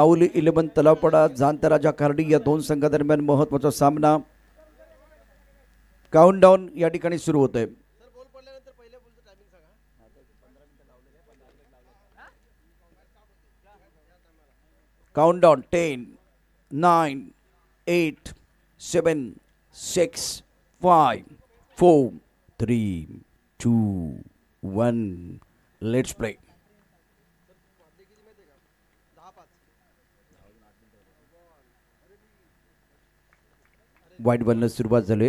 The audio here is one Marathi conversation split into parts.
माऊली 11 तलावपाडा जाणता राजा कार्डी या दोन संघादरम्यान महत्त्वाचा सामना काउंटडाऊन या ठिकाणी सुरू होतोय. Countdown 10 9 8 7 6 5 4 3 2 1 let's play. वाईट बॉलनं सुरुवात झाली.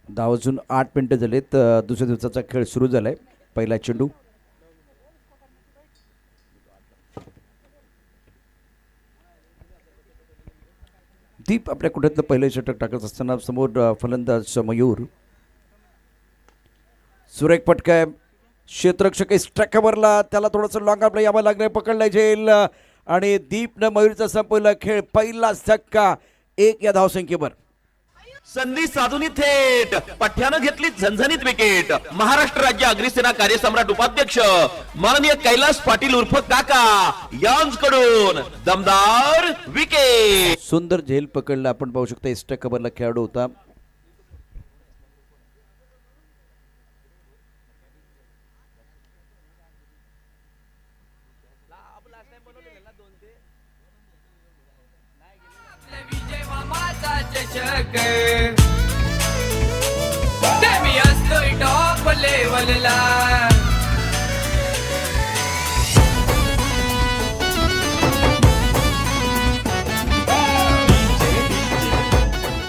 10 वाजून 8 मिनिटं झालेत. दुसऱ्या दिवसाचा खेळ सुरू झालाय. पहिला चेंडू दीप आपल्या कुठ्यातलं पहिलं षटक टाकत असताना समोर फलंदाज मयूर. सुरेख फटका. क्षेत्ररक्षक स्ट्रायकरला त्याला थोडंसं लॉंग आपलं यावं लागलं. पकडलं झेल आणि दीपनं मयूरचा संपवला खेळ. पहिला धक्का 1 या धावसंख्येवर. संधी साधून थेट पठ्यानं घेतली झणझणीत विकेट. महाराष्ट्र राज्य अग्निसेना कार्यसम्राट उपाध्यक्ष माननीय कैलास पाटील उर्फ काका यांच्याकडून दमदार विकेट. सुंदर झेल पकडला. आपण पाहू शकता एक्स्ट्रा कव्हरला खेळाडू होता.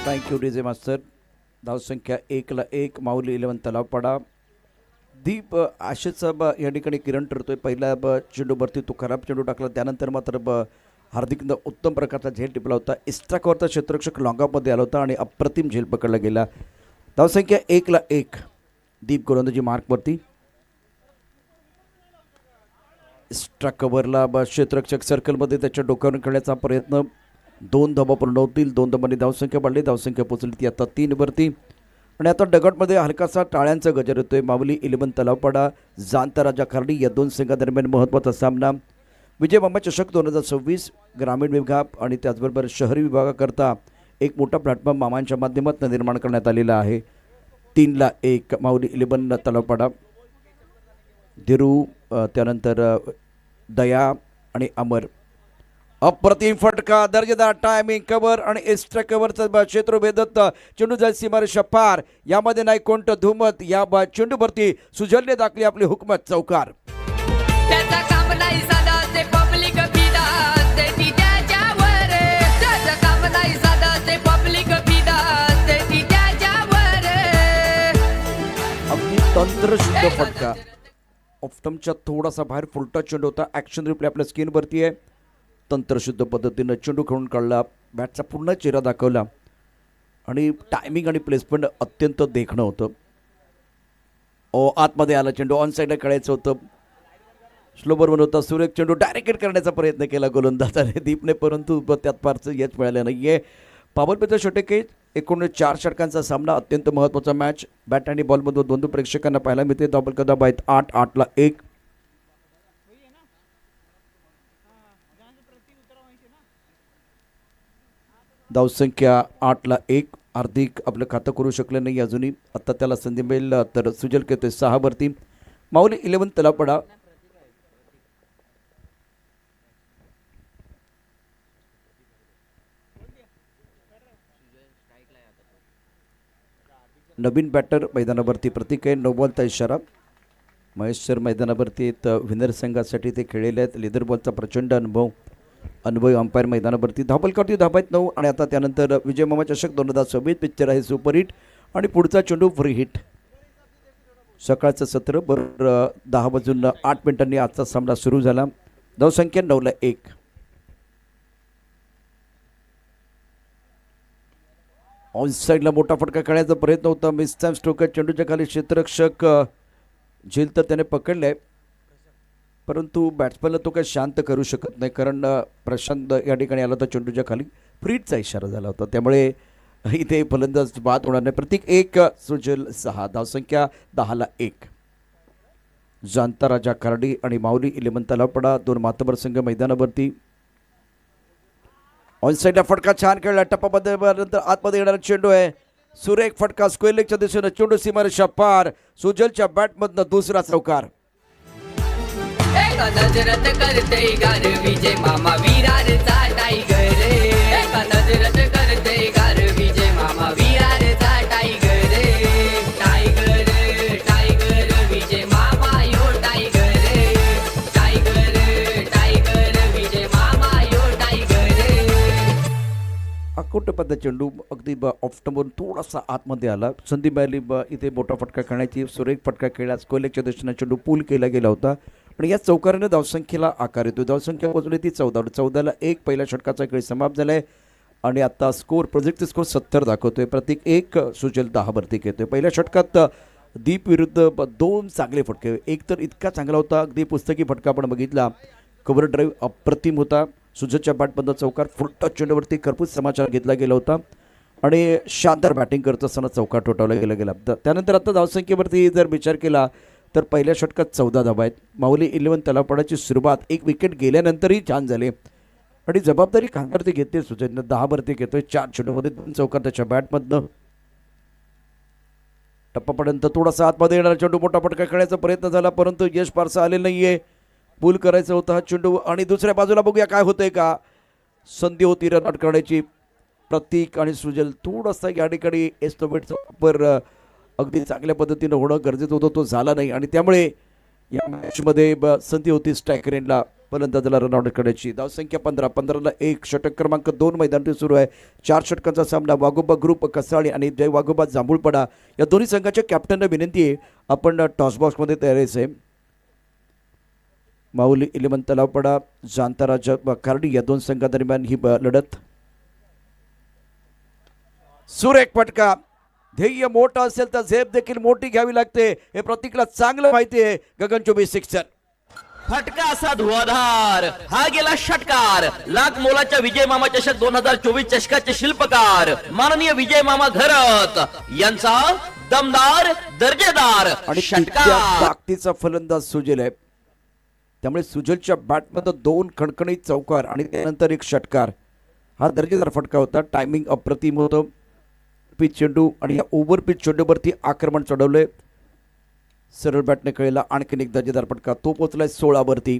Thank you DJ master. धावसंख्या 1-1 माऊली 11 तलावपाडा. दीप आशेच या ठिकाणी किरण ठरतोय. पहिला चेंडूवरती तो खराब चेंडू टाकला. त्यानंतर मात्र हार्दिकनं उत्तम प्रकारचा झेल टिपला होता. एक्स्ट्रा कव्हरचा क्षेत्ररक्षक लॉंगऑफमध्ये आला होता आणि अप्रतिम झेल पकडला गेला. धावसंख्या 1-1 दीप गोलंदाजी मार्कवरती. एक्स्ट्रा कव्हरला क्षेत्ररक्षक सर्कलमध्ये त्याच्या डोक्यावरून खेळण्याचा प्रयत्न. 2 धावा पूर्ण होतील. 2 धावांनी धावसंख्या वाढली. धावसंख्या पोचली ती आता 3 वरती. आणि आता डगॉटमध्ये हलकासा टाळ्यांचा गजर येतोय. माऊली 11 तलावपाडा जाणता राजा खार्डी या दोन संघादरम्यान महत्त्वाचा सामना. विजय मामा चषक 2026 ग्रामीण विभाग आणि त्याचबरोबर शहरी विभागाकरता एक मोठा प्लॅटफॉर्म मामांच्या माध्यमातून निर्माण करण्यात आलेला आहे. 3-1 माऊली 11 तलावपाडा. धीरू त्यानंतर दया आणि अमर. अप्रतिम फटका. दर्जेदार टायमिंग कव्हर आणि एक्स्ट्रा कव्हरचा क्षेत्र भेदत चेंडू जाईल सीमारेषा पार. यामध्ये नाही कोणतं धुमत. या चेंडूवरती सुजलने दाखली आपली हुकमत चौकार. तंत्रशुद्ध फटका. ऑफ्टमच्या थोडासा बाहेर फुलटा चेंडू होता. ॲक्शन रिप्ले आपल्या स्क्रीनवरती आहे. तंत्रशुद्ध पद्धतीनं चेंडू खेळून काढला. बॅटचा पूर्ण चेहरा दाखवला आणि टायमिंग आणि प्लेसमेंट अत्यंत देखणं होतं. आतमध्ये आला चेंडू. ऑन साईडला खेळायचं होतं. स्लोबर वन होता. सुरेख चेंडू डायरेक्ट करण्याचा प्रयत्न केला गोलंदाजाने दीपने, परंतु त्यात फारसं यश मिळालं नाही आहे. पॉवर प्लेचा षटक आहे. एकूण 4 षटकांचा सामना. अत्यंत महत्त्वाचा मॅच. बॅट आणि बॉलमधून दोन प्रेक्षकांना पाहायला मिळते. धावफलक आहेत 8-1. धावसंख्या 8-1. हार्दिक आपलं खातं करू शकलं नाही अजूनही. आत्ता त्याला संधी मिळेल तर सुजल करते 6 वरती. माऊली 11 तलावपाडा. नवीन बॅटर मैदानावरती प्रतीक आहे. नो बॉलचा इशारा. महेश सर मैदानावरती विनर संघासाठी ते खेळलेले आहेत. लेदर बॉलचा प्रचंड अनुभव अंपायर मैदानावरती. धावफलकावरती धाबा आहेत 9. आणि आता त्यानंतर विजय मामा चषक 2026 पिक्चर आहे सुपरहिट आणि पुढचा चेंडू फ्री हिट. सकाळचं सत्र बरोबर 10 वाजून 8 मिनिटांनी आजचा सामना सुरू झाला. धावसंख्या 9-1. ऑन साईडला मोठा फटका खेळण्याचा प्रयत्न होता. मिसटाइम स्ट्रोक. चेंडूच्या खाली क्षेत्ररक्षक झेल तर त्याने पकडलाय, परंतु बॅट्समॅनला तो काही शांत करू शकत नाही, कारण प्रशांत या ठिकाणी आला होता चेंडूच्या खाली. फ्रीजचा इशारा झाला होता, त्यामुळे इथे फलंदाज बाद होणार नाही. प्रत्येक 1 सुजल 6. धावसंख्या 10-1. जाणता राजा कार्डी आणि माऊली 11 तलावपडा दोन मातबर संघ मैदानावरती. ऑन साईडला फटका छान खेळला, टप्पामध्ये नंतर आतमध्ये येणारा चेंडू आहे, सुरेख फटका स्क्वेअर लेगच्या दिशेने, चेंडू सीमारेषा पार, सुजलच्या बॅटमधनं दुसरा चौकार. एका नजरत करते गार विजय मामा विरारचा टायगर, एका नजरत करते गार विजय मामा विरारचा टायगर, टायगर टायगर विजय मामा यो टायगर, टायगर टायगर विजय मामा यो टायगर. अकोटपद्ध चेंडू अगदी ऑफ्टमधून थोडासा आतमध्ये आला, संधी मिळाली इथे मोठा फटका खेळण्याची, सुरेख फटका खेळला, स्क्वेअरच्या दृष्टीने चेंडू पूल केला गेला होता आणि या चौकाराने धावसंख्येला आकार येतो. धावसंख्या पोहोचली ती 14ला 1. पहिल्या षटकाचा खेळ समाप्त झाला आहे आणि आता स्कोर प्रोजेक्टचा स्कोर 70 दाखवतोय, प्रत्येक एक सुजल 10 वरती घेतोय. पहिल्या षटकात दीप विरुद्ध 2 चांगले फटके, एक तर इतका चांगला होता, अगदी पुस्तकी फटका आपण बघितला, कव्हर ड्राईव्ह अप्रतिम होता, सुजलच्या बॅटमधला चौकार, फुल टच चेंडूवरती खरपूस समाचार घेतला गेला होता आणि शानदार बॅटिंग करत असताना चौकार ठोठावला गेला. त्यानंतर आता धावसंख्येवरती जर विचार केला तर पहिल्या षटकात 14 धावा आहेत. माऊली 11 तलावपडाची सुरुवात एक विकेट गेल्यानंतरही छान झाली आणि जबाबदारी खांद्यावरती घेते सुजलनं, 10 वरती घेतोय, 4 चेंडूमध्ये 2 चौकार त्याच्या बॅटमधनं. टप्पापर्यंत थोडासा आतमध्ये येणारा चेंडू, मोठा फटका खेळण्याचा प्रयत्न झाला परंतु यश फारसं आलेलं नाहीये. पूल करायचा होता हा चेंडू आणि दुसऱ्या बाजूला बघूया काय होतंय का. संधी होती रन आउट करण्याची, प्रतीक आणि सुजल थोडासा या ठिकाणी एस्टोमेटचा वापर अगदी चांगल्या पद्धतीनं होणं गरजेचं होतं, तो झाला नाही आणि त्यामुळे या मॅचमध्ये संधी होती स्ट्राईक रेंजला फलंदाजाला रन आउट करण्याची. धावसंख्या 15ला 1. षटक क्रमांक 2 मैदानात सुरू आहे. 4 षटकांचा सामना. वाघोबा ग्रुप कसाळी आणि जय वाघोबा जांभूळपडा या दोन्ही संघाच्या कॅप्टनना विनंती आहे आपण टॉस बॉक्समध्ये तयार आहे. माऊली 11 तलावपडा, जाणता राजा कार्डी या 2 संघादरम्यान ही लढत. सुरेख फटका, ध्येय मोठं असेल तर झेप देखील मोठी घ्यावी लागते, हे प्रतीकला चांगलं माहिती आहे. गगनचुंबी सिक्सर, फटका असा धुवाधार, हा गेला षटकार. लाख मोलाच्या विजय मामा चषक 2024 चषकाचे शिल्पकार माननीय विजय मामा घरत यांचा दमदार दर्जेदार आणि षटकार. ताकदीचा फलंदाज सुजल आहे, त्यामुळे सुजलच्या बॅटमध्ये 2 खणखणीत चौकार आणि त्यानंतर एक षटकार. हा दर्जेदार फटका होता. टायमिंग अप्रतिम होतं. पिच चेंडू आणि या ओव्हर पिच चेंडूवरती आक्रमण चढवलंय, सरळ बॅटने खेळला. आणखीन एक दर्जेदार फटका, तो पोहोचलाय 16 वरती.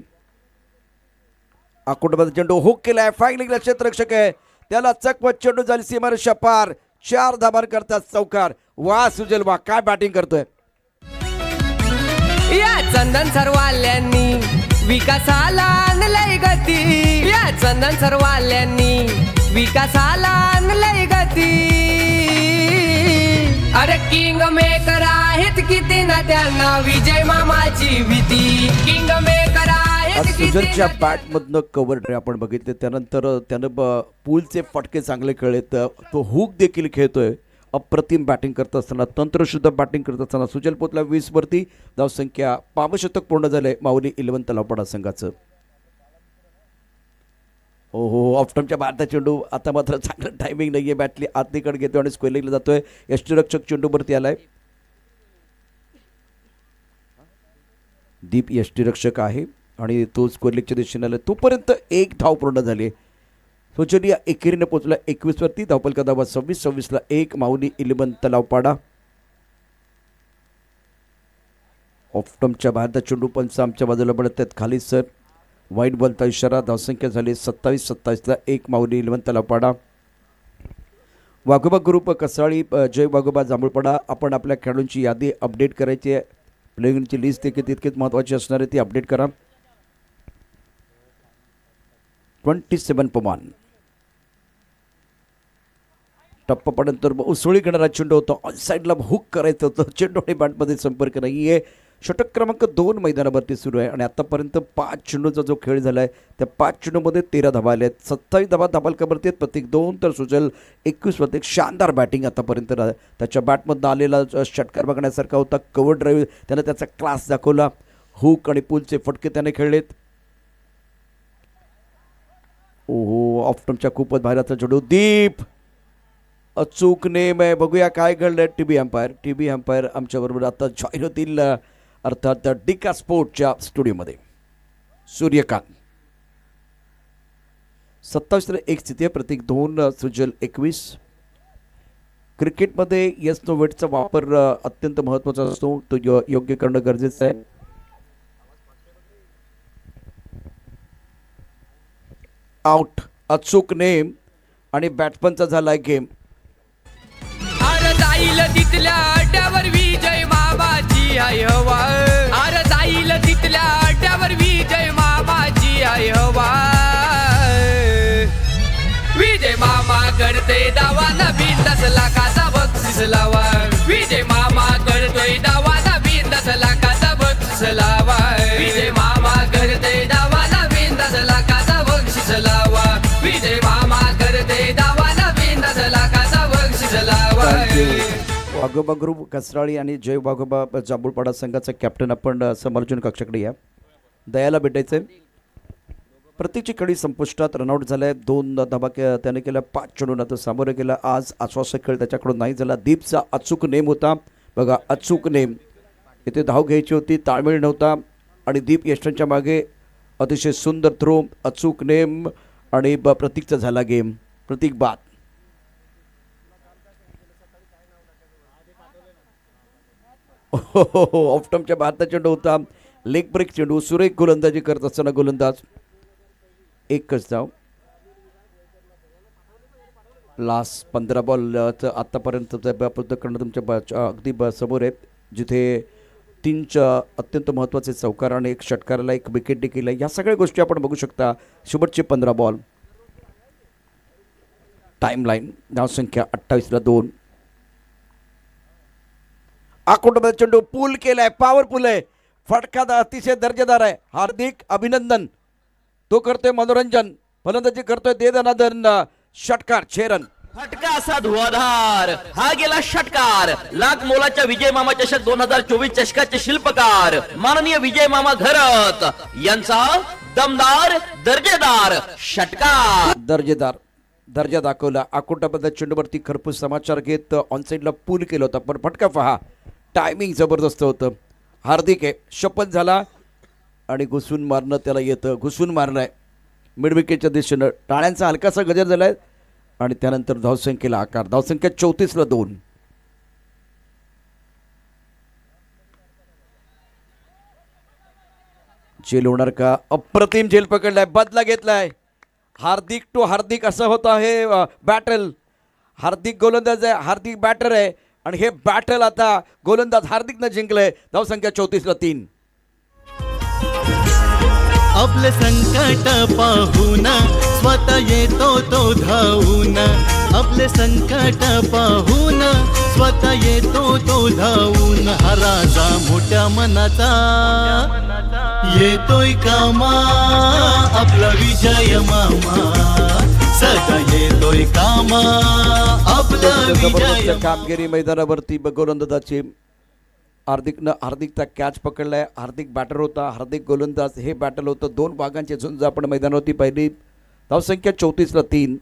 अकोटमध्ये चेंडू हुक केलाय, फायलिंगला क्षेत्ररक्षक आहे, त्याला चकमक, चेंडू झाली सीमारेषा पार, 4 धावा करतात चौकार. वा सुजल वा, काय बॅटिंग करतोय. या चंदन सर्वाल्यांनी विकासाला आणलंय गती, या चंदन सर्वाल्यांनी विकासाला आणलंय गती. अरे किंग मेकर आहेत किती ना त्यांना विजय मामाची भीती, किंग मेकर आहेत किती. सुजलच्या बॅटमधनं कव्हर ड्राईव्ह आपण बघितले, त्यानंतर त्यानं पूलचे फटके चांगले खेळलेत, तो हुक देखील खेळतोय. अप्रतिम बॅटिंग करत असताना, तंत्रशुद्ध बॅटिंग करत असताना सुजल पोतला 20 वरती. धावसंख्या 5 शतक पूर्ण झाले माऊली 11 तलावपडा संघाचं. ओहो, ऑफ्टमच्या बाहेरचा चेंडू, आता मात्र चांगलं टायमिंग नाहीये, बॅटली आतनीकडे घेतोय आणि स्क्वेअरला जातोय. यष्टीरक्षक चेंडूवरती आलाय. दीप यष्टीरक्षक आहे आणि तो स्क्वेअरच्या दिशेने आला, तोपर्यंत 1 धाव पूर्ण झाली. सुजल या एकेरीने पोहोचला 21 वरती. धावपलका धावा 26ला 1. माऊली 11 तलावपाडा. ऑफ्टमच्या बाहेरचा चेंडू पंच आमच्या बाजूला पडत आहेत, खाली सर वाईट बॉलचा इशारा. धावसंख्या झाली 27ला 1. माऊली 11 तलावपाडा. वाघोबा ग्रुप कसाळी, जय वाघोबा जांभूळपडा. आपण आपल्या खेळाडूंची यादी अपडेट करायची आहे, प्लेइंगची लिस्ट देखील तितकीच महत्त्वाची असणार आहे, ती अपडेट करा. 27 पमान. टप्पापर्यंत उसळी घेणारा चेंडू होता, ऑन साईडला हुक करायचं होतं, चेंडू आणि बॅटमध्ये संपर्क नाही आहे. षटक क्रमांक 2 मैदानावरती सुरू आहे आणि आतापर्यंत 5 चेंडूचा जो खेळ झाला आहे त्या 5 चेंडूमध्ये 13 धावा आल्या आहेत. 27 धावा धाबालकावरती आहेत, प्रत्येक 2. तर सुजल 21 वरती. शानदार बॅटिंग आतापर्यंत त्याच्या बॅटमधनं आलेला षटकार बघण्यासारखा होता. कव्हर ड्राईव्ह त्यानं त्याचा क्लास दाखवला. हुक आणि पुलचे फटके त्याने खेळलेत. ओहो, ऑफ्टमच्या खूपच बाहेरचा चेंडू. दीप अचूक नेम आहे, बघूया काय घडलंय. टीबी अंपायर आमच्याबरोबर आता जॉईन होतील. अर्थात डिका स्पोर्टच्या स्टुडिओमध्ये. सूर्यकांत 27-1 स्थिती आहे, प्रतीक 2, सुजल 21. क्रिकेटमध्ये येस नो वेटचा वापर अत्यंत महत्त्वाचा असतो, तो योग्य करणं गरजेचं आहे. आउट अचूक नेम आणि बॅट्समनचा झालाय गेम. अरे जाईल तिथल्या अड्ड्यावर विजय मामाची आहे हवा. अरे जाईल तिथल्या अड्ड्यावर विजय मामाची आहे हवा. विजय मामा करते दावा नवीन 10 लाखाचा बक्षीस लावा. विजय मामा करतोय दावा नवीन 10 लाखाचा बक्षीस लावा. विजय मामा करते दावा नवीन 10 लाखाचा बक्षीस लावा. विजय मामा करते दावा नवीन 10 लाखाचा बक्षीस लावा. वाघोबा ग्रुप कसराळी आणि जय वाघोबा जांभूळपाडा संघाचा कॅप्टन आपण समालोचन कक्षाकडे या. दयाला भेटायचंय. प्रत्येकची कडी संपुष्टात, रनआउट झालाय. 2 धाबा त्याने केल्या, 5 चेंडूंना तो सामोरं केला. आज आश्वासक खेळ त्याच्याकडून नाही झाला. दीपचा अचूक नेम होता बघा, अचूक नेम. इथे धाव घ्यायची होती, ताळमेळ नव्हता आणि दीप यष्टांच्या मागे अतिशय सुंदर थ्रो, अचूक नेम आणि प्रतीकचा झाला गेम. प्रतीक बाद. ऑफटमच्या भारता चेंडू होता, लेग ब्रेक चेंडू. सुरेख गोलंदाजी करत असताना गोलंदाज एकच धाव. लास्ट 15 बॉल आत्तापर्यंत करणं तुमच्या अगदी समोर आहे, जिथे 3 अत्यंत महत्त्वाचे चौकार आणि 1 षटकाराला 1 विकेट देखील आहे. या सगळ्या गोष्टी आपण बघू शकता. शेवटचे 15 बॉल. टाईमलाईन धावसंख्या 28-2. आकुंडमध्ये चेंडू पूल केलाय, पॉवरफुल आहे, फटका अतिशय दर्जेदार आहे. हार्दिक अभिनंदन. तो करतोय मनोरंजन, फलंदाजी करतोय दे दनादन. षटकार 6 रन. फटका असा धुवाधार, हा गेला षटकार. लाख मोलाच्या विजय मामा चषक 2024 चषकाचे शिल्पकार माननीय विजय मामा घरत यांचा दमदार दर्जेदार षटकार. दर्जा दाखवला. आकुंडाबद्दल चेंडूवरती खरपूस समाचार घेत ऑनसाईडला पूल केलं होतं, पण फटका पहा, टायमिंग जबरदस्त होतं. हार्दिक आहे, शपथ झाला आणि घुसून मारणं त्याला येतं. घुसून मारलाय मिड विकेटच्या दिशेनं. टाळ्यांचा हलकासा गजर झालाय आणि त्यानंतर धावसंख्येला आकार. धावसंख्या 34-2. झेल होणार का? अप्रतिम झेल पकडलाय, बदला घेतलाय. हार्दिक टू हार्दिक असं होतं हे बॅटल. हार्दिक गोलंदाज आहे, हार्दिक बॅटर आहे आणि हे बॅटल आता गोलंदाज हार्दिकनं जिंकलंय. धावसंख्या 34-3. आपले संकट पाहून स्वतः येतो तो धावून. आपले संकट पाहून स्वतः येतो तो धावून. हा राजा मोठ्या मनाचा येतोय कामा. आपला विजय मामा सदा येतोय कामा. आपला विजय. कामगिरी मैदानावरती गोलंदाजाची. हार्दिकचा कॅच पकडलाय. हार्दिक बॅटर होता, हार्दिक गोलंदाज. हे बॅटल होतं. 2 भागांची झुंज आपण मैदानावरती पाहिली. धावसंख्या 34-3.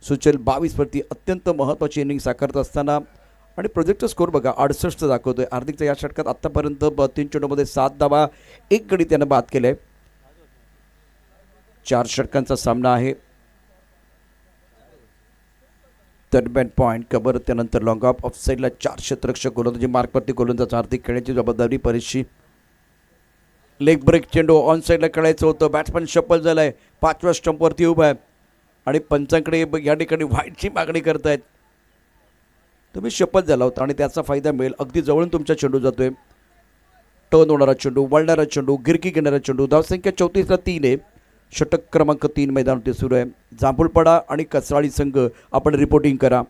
सुचल 22 अत्यंत महत्त्वाची इनिंग साकारत असताना आणि प्रोजेक्टचा स्कोर बघा 68 दाखवतोय. हार्दिकच्या या षटकात आत्तापर्यंत 3 चेंडूमध्ये 7 धावा, 1 गडी त्यानं बाद केलाय. 4 षटकांचा सामना आहे. टर्नबॅक पॉईंट कबर, त्यानंतर लॉंग ऑफ साईडला 4 क्षेत्ररक्षक गोलंदाजी मार्कवरती गोलंदाज हार्दिक खेळण्याची जबाबदारी परीक्षी. लेग ब्रेक चेंडू ऑन साईडला खेळायचं होतं. बॅट्समन शफल झालाय, 5व्या स्टंपवरती उभा आहे आणि पंचांकडे या ठिकाणी व्हाईटची मागणी करतायत. तुम्ही शपथ झाला होता आणि त्याचा फायदा मिळेल. अगदी जवळून तुमचा चेंडू जातोय. टर्न होणारा चेंडू, वळणारा चेंडू, गिरकी घेणारा चेंडू. धावसंख्या 34-3 आहे. षटक क्रमांक 3 मैदानावरती सुरू आहे. जांभूळपाडा आणि कसराळी संघ आपण रिपोर्टिंग करा.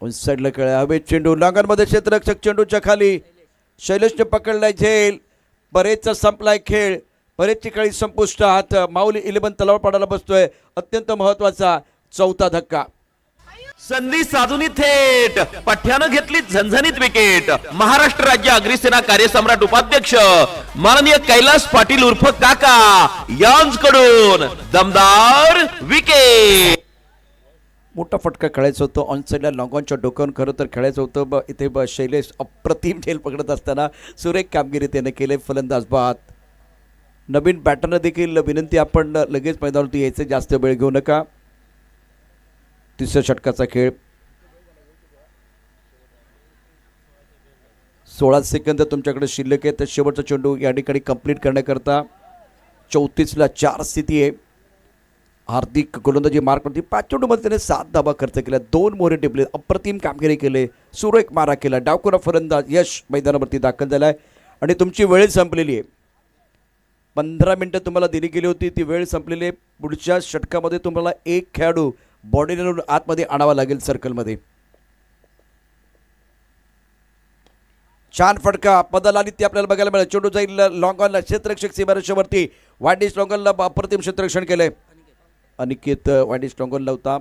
साईडला खेळा हवे चेंडू, लागांमध्ये क्षेत्ररक्षक चेंडूच्या खाली. शैलेशने पकडलाय झेल. बरेचचा संपलाय खेळ. बरेचची खेळी संपुष्टात. माऊली 11 तलावापाडाला बसतोय. अत्यंत महत्वाचा 4था धक्का. संधी साधून थेट पठ्यानं घेतली झणझणीत विकेट. महाराष्ट्र राज्य अग्रिसेना कार्यसम्राट उपाध्यक्ष माननीय कैलास पाटील उर्फ काका यांकडून दमदार विकेट. मोठा फटका खेळायचं होतं. ऑन साईडला लॉंगॉनच्या डोक्यावरून खरं तर खेळायचं होतं. इथे शैलेश अप्रतिम झेल पकडत असताना सुरेख कामगिरी त्याने केले. फलंदाज बाद. नवीन बॅटरनं देखील विनंती, आपण लगेच मैदानावरती यायचं, जास्त वेळ घेऊ नका. तिसऱ्या षटकाचा खेळ. 16 सेकंद तुमच्याकडे शिल्लक आहे. तर शेवटचा चेंडू या ठिकाणी कंप्लीट करण्याकरता 34ला 4 स्थिती आहे. हार्दिक गोलंदाजी मार्कवरती 5 चेंडूमध्ये त्याने 7 धावा खर्च केल्या, 2 मोहरे टिपले, अप्रतिम कामगिरी केले, सुरेख मारा केला. डावखुरा फलंदाज यश मैदानावरती दाखल झाला आहे आणि तुमची वेळ संपलेली आहे. 15 मिनटं तुम्हाला दिली गेली होती, ती वेळ संपलेली आहे. पुढच्या षटकामध्ये तुम्हाला एक खेळाडू बॉडीने आतमध्ये आणावा लागेल सर्कलमध्ये. छान फटका बदल आणि ती आपल्याला बघायला मिळेल. चेंडू जाईल लॉंगॉनला, क्षेत्ररक्षक सीमारेषेवरती. वायडिश लॉंगॉनला अप्रतिम क्षेत्ररक्षण केलंय. अनिकेत वायडिश लॉंगॉनला होता.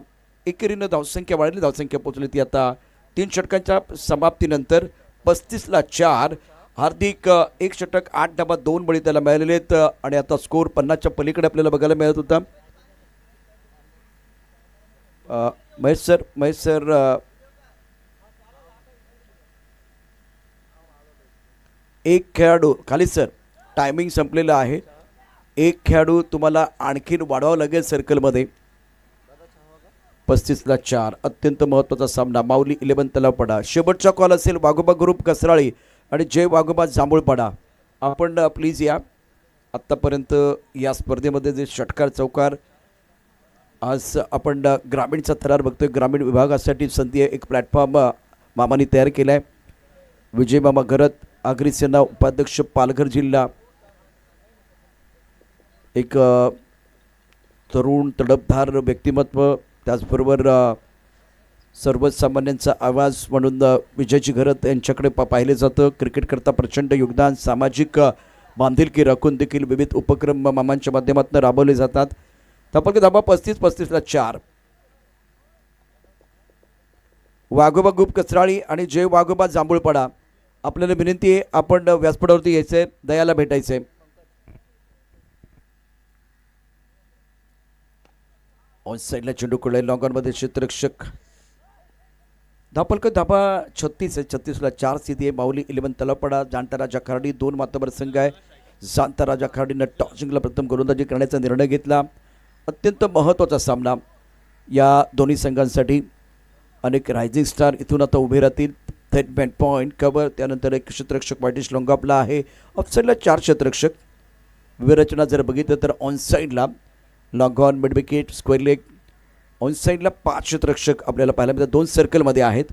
एकेरीनं धावसंख्या वाढली, धावसंख्या पोहोचली ती आता 3 षटकांच्या समाप्तीनंतर 35ला 4. हार्दिक 1 षटक 8 धावा 2 बळी त्याला मिळालेले आहेत आणि आता स्कोर 50च्या पलीकडे आपल्याला बघायला मिळत होता. महेश सर एक खेळाडू खाली सर, टायमिंग संपलेलं आहे. एक खेळाडू तुम्हाला आणखीन वाढवावं लागेल सर्कलमध्ये. 35ला 4. अत्यंत महत्त्वाचा सामना. माऊली 11 तलावपाडा. शेवटचा कॉल असेल वाघोबा ग्रुप कसराळी आणि जय वाघोबा जांभूळपाडा. आपण प्लीज या. आत्तापर्यंत या स्पर्धेमध्ये जे षटकार चौकार, आज आपण ग्रामीणचा थरार बघतोय. ग्रामीण विभागासाठी संधी आहे. एक प्लॅटफॉर्म मामानी तयार केला आहे. विजय मामा घरत, आगरी सेना उपाध्यक्ष, पालघर जिल्हा. एक तरुण तडफदार व्यक्तिमत्व, त्याचबरोबर सर्वसामान्यांचा आवाज म्हणून विजयजी घरत यांच्याकडे पाहिले जातं. क्रिकेटकरता प्रचंड योगदान, सामाजिक बांधिलकी राखून देखील विविध उपक्रम मामांच्या माध्यमातून राबवले जातात. धापा 35ला 4. वाघोबा ग्रुप कसराळी आणि जय वाघोबा जांभूळपाडा. आपल्याला विनंती आहे, आपण व्यासपीठावरती यायचं आहे, दयाला भेटायचं आहे. ऑन साईडला चेंडू कुळे लॉंगॉनमध्ये क्षेत्ररक्षक. धापा 36 आहे. 36ला 4 स्थिती आहे. माऊली 11 तलावपाडा, जाणता राजा खराडी 2 मातबर संघ आहे. जाणता राजा खराडीनं टॉस जिंकला, प्रथम गोलंदाजी करण्याचा निर्णय घेतला. अत्यंत महत्त्वाचा सामना या दोन्ही संघांसाठी. अनेक रायझिंग स्टार इथून आता उभे राहतील. थेट बॅट पॉईंट कवर. त्यानंतर एक क्षेत्ररक्षक वायडिश लॉंगॉपला आहे. ऑफसाईडला 4 क्षेत्ररक्षक. विरचना जर बघितलं तर ऑन साईडला long-on, mid wicket, square leg. On साईडला 5 क्षेत्ररक्षक आपल्याला पाहायला मिळतात. 2 सर्कलमध्ये आहेत.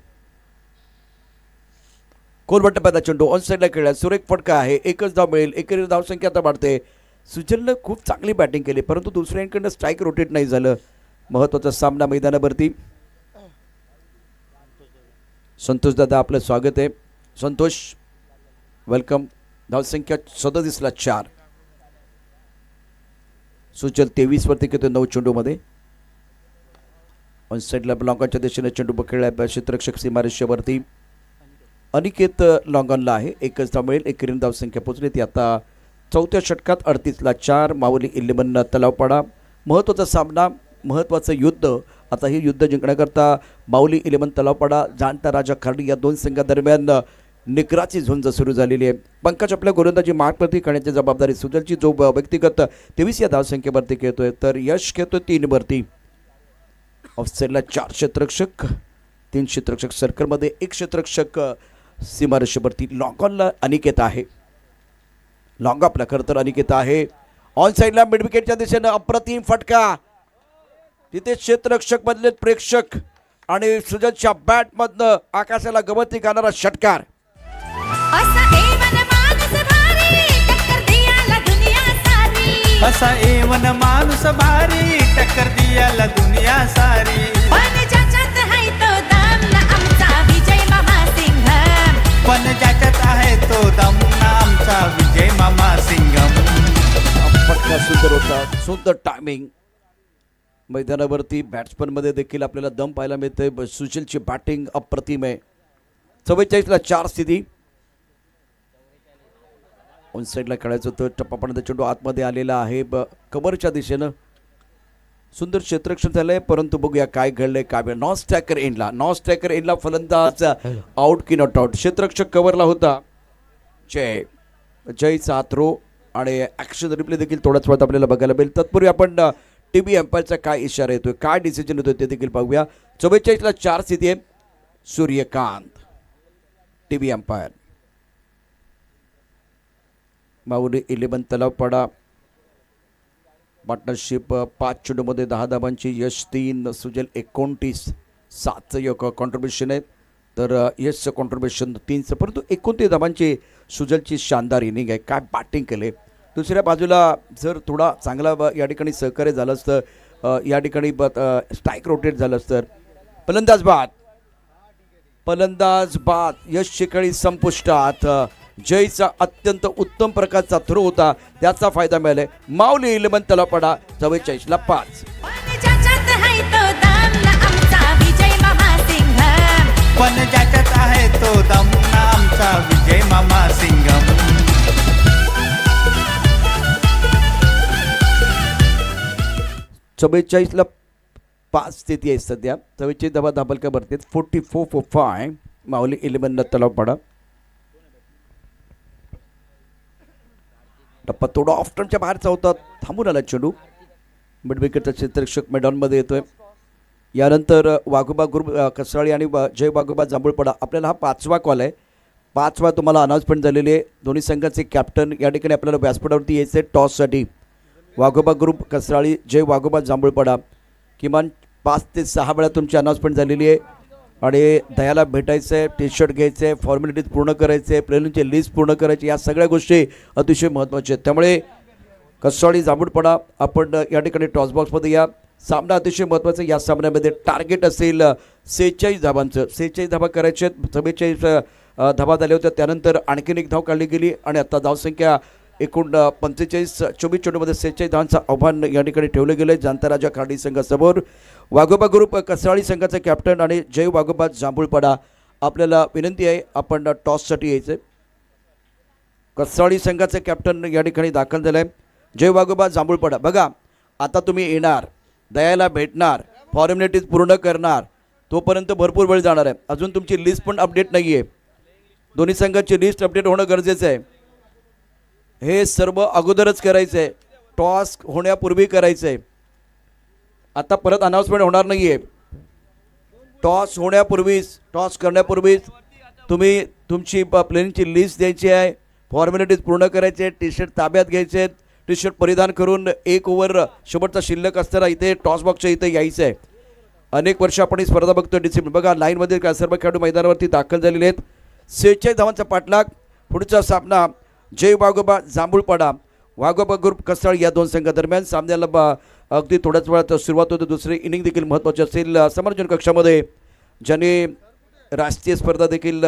कोलवटप्याचा चेंडू ऑन साईडला खेळला, सुरेख फटका आहे. एकच धाव मिळेल. एकेरी धावसंख्या आता वाढते. सुजलनं खूप चांगली बॅटिंग केली, परंतु दुसऱ्या एंडकडनं स्ट्राईक रोटेट नाही झालं. महत्त्वाचा सामना मैदानावरती. संतोष दादा आपलं स्वागत आहे. संतोष वेलकम. धावसंख्या 37ला 4. सुजल 23वरती घेतो 9 चेंडूमध्ये. ऑन साईडला लॉंगॉनच्या दिशेने चेंडू पकडला, क्षेत्ररक्षक सीमारेषेवरती. अनिकेत लॉंगॉनला आहे. एकच धाव मिळेल. एकेरीने धावसंख्या पोहोचली ती आता 4थ्या षटकात. 38ला 4. माऊली 11 तलावपाडा. महत्त्वाचा सामना, महत्त्वाचं युद्ध. आता हे युद्ध जिंकण्याकरता माऊली 11 तलावपाडा, जाणता राजा खराडी या 2 संघादरम्यान निकराची झुंज सुरू झालेली आहे. पंकज आपल्या गोलंदाजी मार्कवरती करण्याची जबाबदारी सुजलची, जो व्यक्तिगत 23 या धावसंख्येवरती खेळतोय, तर यश खेळतोय 3 वरती. ऑफसाईडला 4 क्षेत्ररक्षक, 3 क्षेत्ररक्षक सर्कलमध्ये, 1 क्षेत्ररक्षक सीमारेषेवरती. लॉंगॉनला अनिकेत आहे. लॉंगॉपला खरं तर अनिकेत आहे. ऑन साईडला मिड विकेटच्या दिशेनं अप्रतिम फटका. तिथे क्षेत्ररक्षक बदलेत प्रेक्षक आणि सुजलच्या बॅटमधनं आकाशाला गवती गाणारा षटकार. असा एवन माणूस भारी टक्कर दियाला दुनिया सारी. पण ज्याच्यात आहे तो दम ना आमचा विजय मामा सिंघम. पण ज्याच्यात आहे तो दम ना आमचा विजय मामा सिंघम. फटका सुंदर होता, सुंदर टायमिंग. मैदानावरती बॅट्समनमध्ये देखील आपल्याला दम पाहायला मिळते. सुशीलची बॅटिंग अप्रतिम आहे. 44ला 4 स्थिती. ऑन साईडला खेळायचं होतं. टप्पापर्यंत चेंडू आतमध्ये आलेला आहे कव्हरच्या दिशेनं. सुंदर क्षेत्ररक्षण झालंय, परंतु बघूया काय घडलंय काय नॉन स्ट्रायकर एंडला फलंदाज आउट की नॉट आउट. क्षेत्ररक्षक कव्हरला होता जयचा थ्रो आणि ॲक्शन रिप्ले देखील थोड्याच वेळात आपल्याला बघायला मिळेल. तत्पूर्वी आपण टीव्ही एम्पायरचा काय इशारा येतोय, काय डिसिजन येतोय ते देखील पाहूया. 44ला 4 स्थिती आहे. Suryakant TV umpire. Mauli 11 Talavpada partnership 5 चेंडूमध्ये 10 धाबांची. यश 3, सुजल 29, 7चं एक कॉन्ट्रीब्युशन आहे, तर यशचं कॉन्ट्रीब्युशन 3चं, परंतु 29 धाबांची सुजलची शानदार इनिंग आहे. काय बॅटिंग केले. दुसऱ्या बाजूला जर थोडा चांगला या ठिकाणी सहकार्य झालं असतं, या ठिकाणी स्ट्राईक रोटेट झालं असतं. फलंदाज बाद यश शेकाळी संपुष्टात. जयचा अत्यंत उत्तम प्रकारचा थ्रो होता, त्याचा फायदा मिळालाय. माऊली 11 तलावपाडा 44ला 5. पण ज्याच्यात आहे तो दम ना आमचा विजय मामा सिंघम. 44ला 5 स्थिती आहे सध्या. 44 धाबा धाबलका भरतेत. 44 for 5. माऊली 11 तलावपाडा. टप्पा थोडा ऑफ टर्नच्या बाहेरचा होता, थांबून आला चेंडू. मिड विकेटचा क्षेत्ररक्षक मैदानमध्ये येतोय. यानंतर वाघोबा ग्रुप कसराळी आणि जय वाघोबा जांभूळपाडा. आपल्याला हा 5वा कॉल आहे. 5वा तुम्हाला अनाउन्समेंट झालेली आहे. दोन्ही संघाचे कॅप्टन या ठिकाणी आपल्याला व्यासपीठावरती यायचं आहे टॉससाठी. वाघोबा ग्रुप कसराळी, जय वाघोबा जांभूळपाडा. किमान 5 ते 6 वेळा तुमची अनाउन्समेंट झालेली आहे आणि दयाला भेटायचं आहे, टी शर्ट घ्यायचं आहे, फॉर्मॅलिटीज पूर्ण करायचे आहे, प्लेयरची लिस्ट पूर्ण करायची, या सगळ्या गोष्टी अतिशय महत्त्वाच्या आहेत. त्यामुळे कसराळी जांभूळपाडा आपण या ठिकाणी टॉस बॉक्समध्ये या. सामना अतिशय महत्त्वाचा. या सामन्यामध्ये टार्गेट असेल 46 धाबांचं. 46 धाबा करायचे आहेत. 44 धाबा झाल्या होत्या, त्यानंतर आणखीन एक धाव काढली गेली आणि आता धावसंख्या एकूण 45 24 चेंडूमध्ये 46 धावांचं आव्हान या ठिकाणी ठेवलं गेलं आहे जाणता राजा खाडी संघासमोर. वाघोबा ग्रुप कसराळी संघाचे कॅप्टन आणि जय वाघोबा जांभूळपाडा, आपल्याला विनंती आहे आपण टॉससाठी यायचं आहे. कसराळी संघाचे कॅप्टन या ठिकाणी दाखल झालं आहे. जय वाघोबा जांभूळपाडा, बघा आता तुम्ही येणार, दयाला भेटणार, फॉर्मॅलिटीज पूर्ण करणार, तोपर्यंत भरपूर वेळ जाणार आहे. अजून तुमची लिस्ट पण अपडेट नाही आहे. दोन्ही संघाची लिस्ट अपडेट होणं गरजेचं आहे. हे सर्व अगोदरच करायचं आहे, टॉस होण्यापूर्वी करायचं आहे. आता परत अनाउन्समेंट होणार नाही आहे. टॉस होण्यापूर्वीच, टॉस करण्यापूर्वीच तुम्ही तुमची प्लेयरची लिस्ट द्यायची आहे, फॉर्मॅलिटीज पूर्ण करायचे आहेत, टी शर्ट ताब्यात घ्यायचे आहेत, टी शर्ट परिधान करून 1 ओव्हर शेवटचा शिल्लक असताना इथे टॉस बॉक्सच्या इथे यायचं आहे. अनेक वर्ष आपण ही स्पर्धा बघतो. डिसिप्लिन बघा, लाईनमध्ये सर्व खेळाडू मैदानावरती दाखल झालेले आहेत. 46 धावांचा पाठलाग. पुढचा सामना जय वाघोबा जांभूळपाडा, वाघोबा ग्रुप कसराळी या दोन संघादरम्यान. सामन्याला अगदी थोड्याच वेळात सुरुवात होते. दुसरी इनिंग देखील महत्त्वाची असेल. समर्जन कक्षामध्ये ज्याने राष्ट्रीय स्पर्धा देखील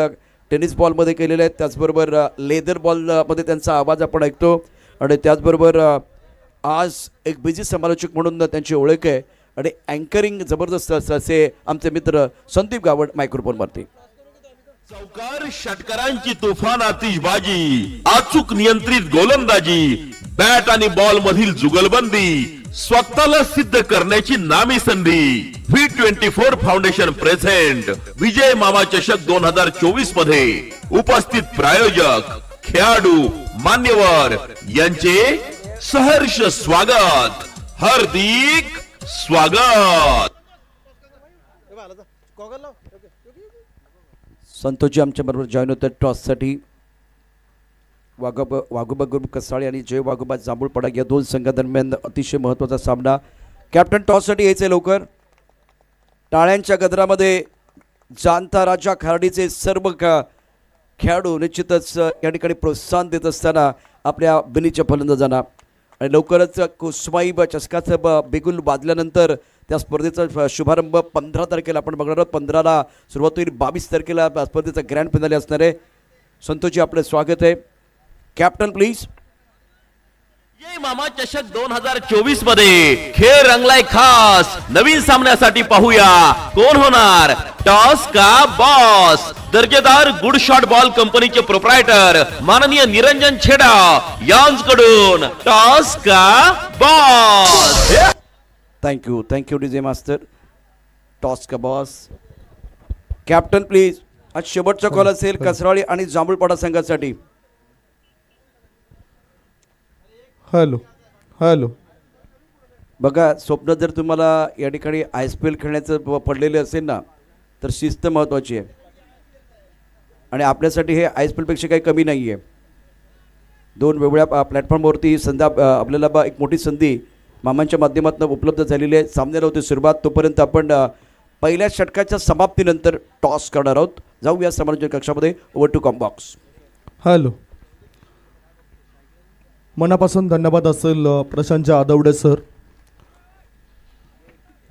टेनिस बॉलमध्ये केलेल्या आहेत, त्याचबरोबर लेदर बॉलमध्ये त्यांचा आवाज आपण ऐकतो. आणि त्याचबरोबर आज एक बिझी समालोचक म्हणून त्यांची ओळख आहे आणि अँकरिंग जबरदस्त असे आमचे मित्र संदीप गावड मायक्रोफोनवरती. चौकार षटकारांची तुफान आतिषबाजी, अचूक नियंत्रित गोलंदाजी, बॅट आणि बॉल मधील जुगलबंदी, स्वतःला सिद्ध करण्याची नामी संधी. V24 फाउंडेशन प्रेझेंट विजय मामा चषक 2024 मध्ये उपस्थित प्रायोजक, खेळाडू, मान्यवर यांचे सहर्ष स्वागत, हार्दिक स्वागत. संतोषजी आमच्याबरोबर जॉईन होतात टॉससाठी. वाघोबा ग्रुप कसराळी आणि जय वाघोबा जांभूळपाडा या दोन संघादरम्यान अतिशय महत्त्वाचा सामना. कॅप्टन टॉससाठी यायचं आहे लवकर. टाळ्यांच्या गजरामध्ये जाणता राजा खार्डीचे सर्व खेळाडू निश्चितच या ठिकाणी प्रोत्साहन देत असताना आपल्या बिनीच्या फलंदाजांना. आणि लवकरच कुस्माई चषकाचं बिगुल वाजल्यानंतर त्या स्पर्धेचा शुभारंभ 15 तारखेला आपण बघणार आहोत. 15ला सुरुवात होईल, 22 तारखेला स्पर्धेचा ग्रँड फिनाले असणार आहे. संतोषजी आपलं स्वागत आहे. Captain please. विजय मामा चषक 2024 मध्ये खेळ रंगलाय खास. नवीन सामन्यासाठी पाहूया कोण होणार टॉस का बॉस. दर्जेदार गुड शॉट बॉल कंपनीचे प्रोप्रायटर माननीय निरंजन छेडा यांकडून टॉस का boss. Thank you DJ master. Toss का बॉस. Captain please. आज शेवटचा कॉल असेल कसराळी आणि जांभूळपाडा संघासाठी. Hello hello. बघा स्वप्न जर तुम्हाला या ठिकाणी ISPL खेळण्याचं पडलेले असेल ना तर शिस्त महत्त्वाची आहे आणि आपल्यासाठी हे ISPLपेक्षा काही कमी नाही आहे. 2 वेगवेगळ्या प्लॅटफॉर्मवरती संधी आपल्याला एक मोठी संधी मामांच्या माध्यमातून उपलब्ध झालेली आहे. सामन्याला होती सुरुवात. तोपर्यंत आपण पहिल्या षटकाच्या समाप्तीनंतर टॉस करणार आहोत. जाऊया समालोचन कक्षामध्ये. Over to combox. हॅलो. मनापासून धन्यवाद असेल प्रशांत आदवडे सर.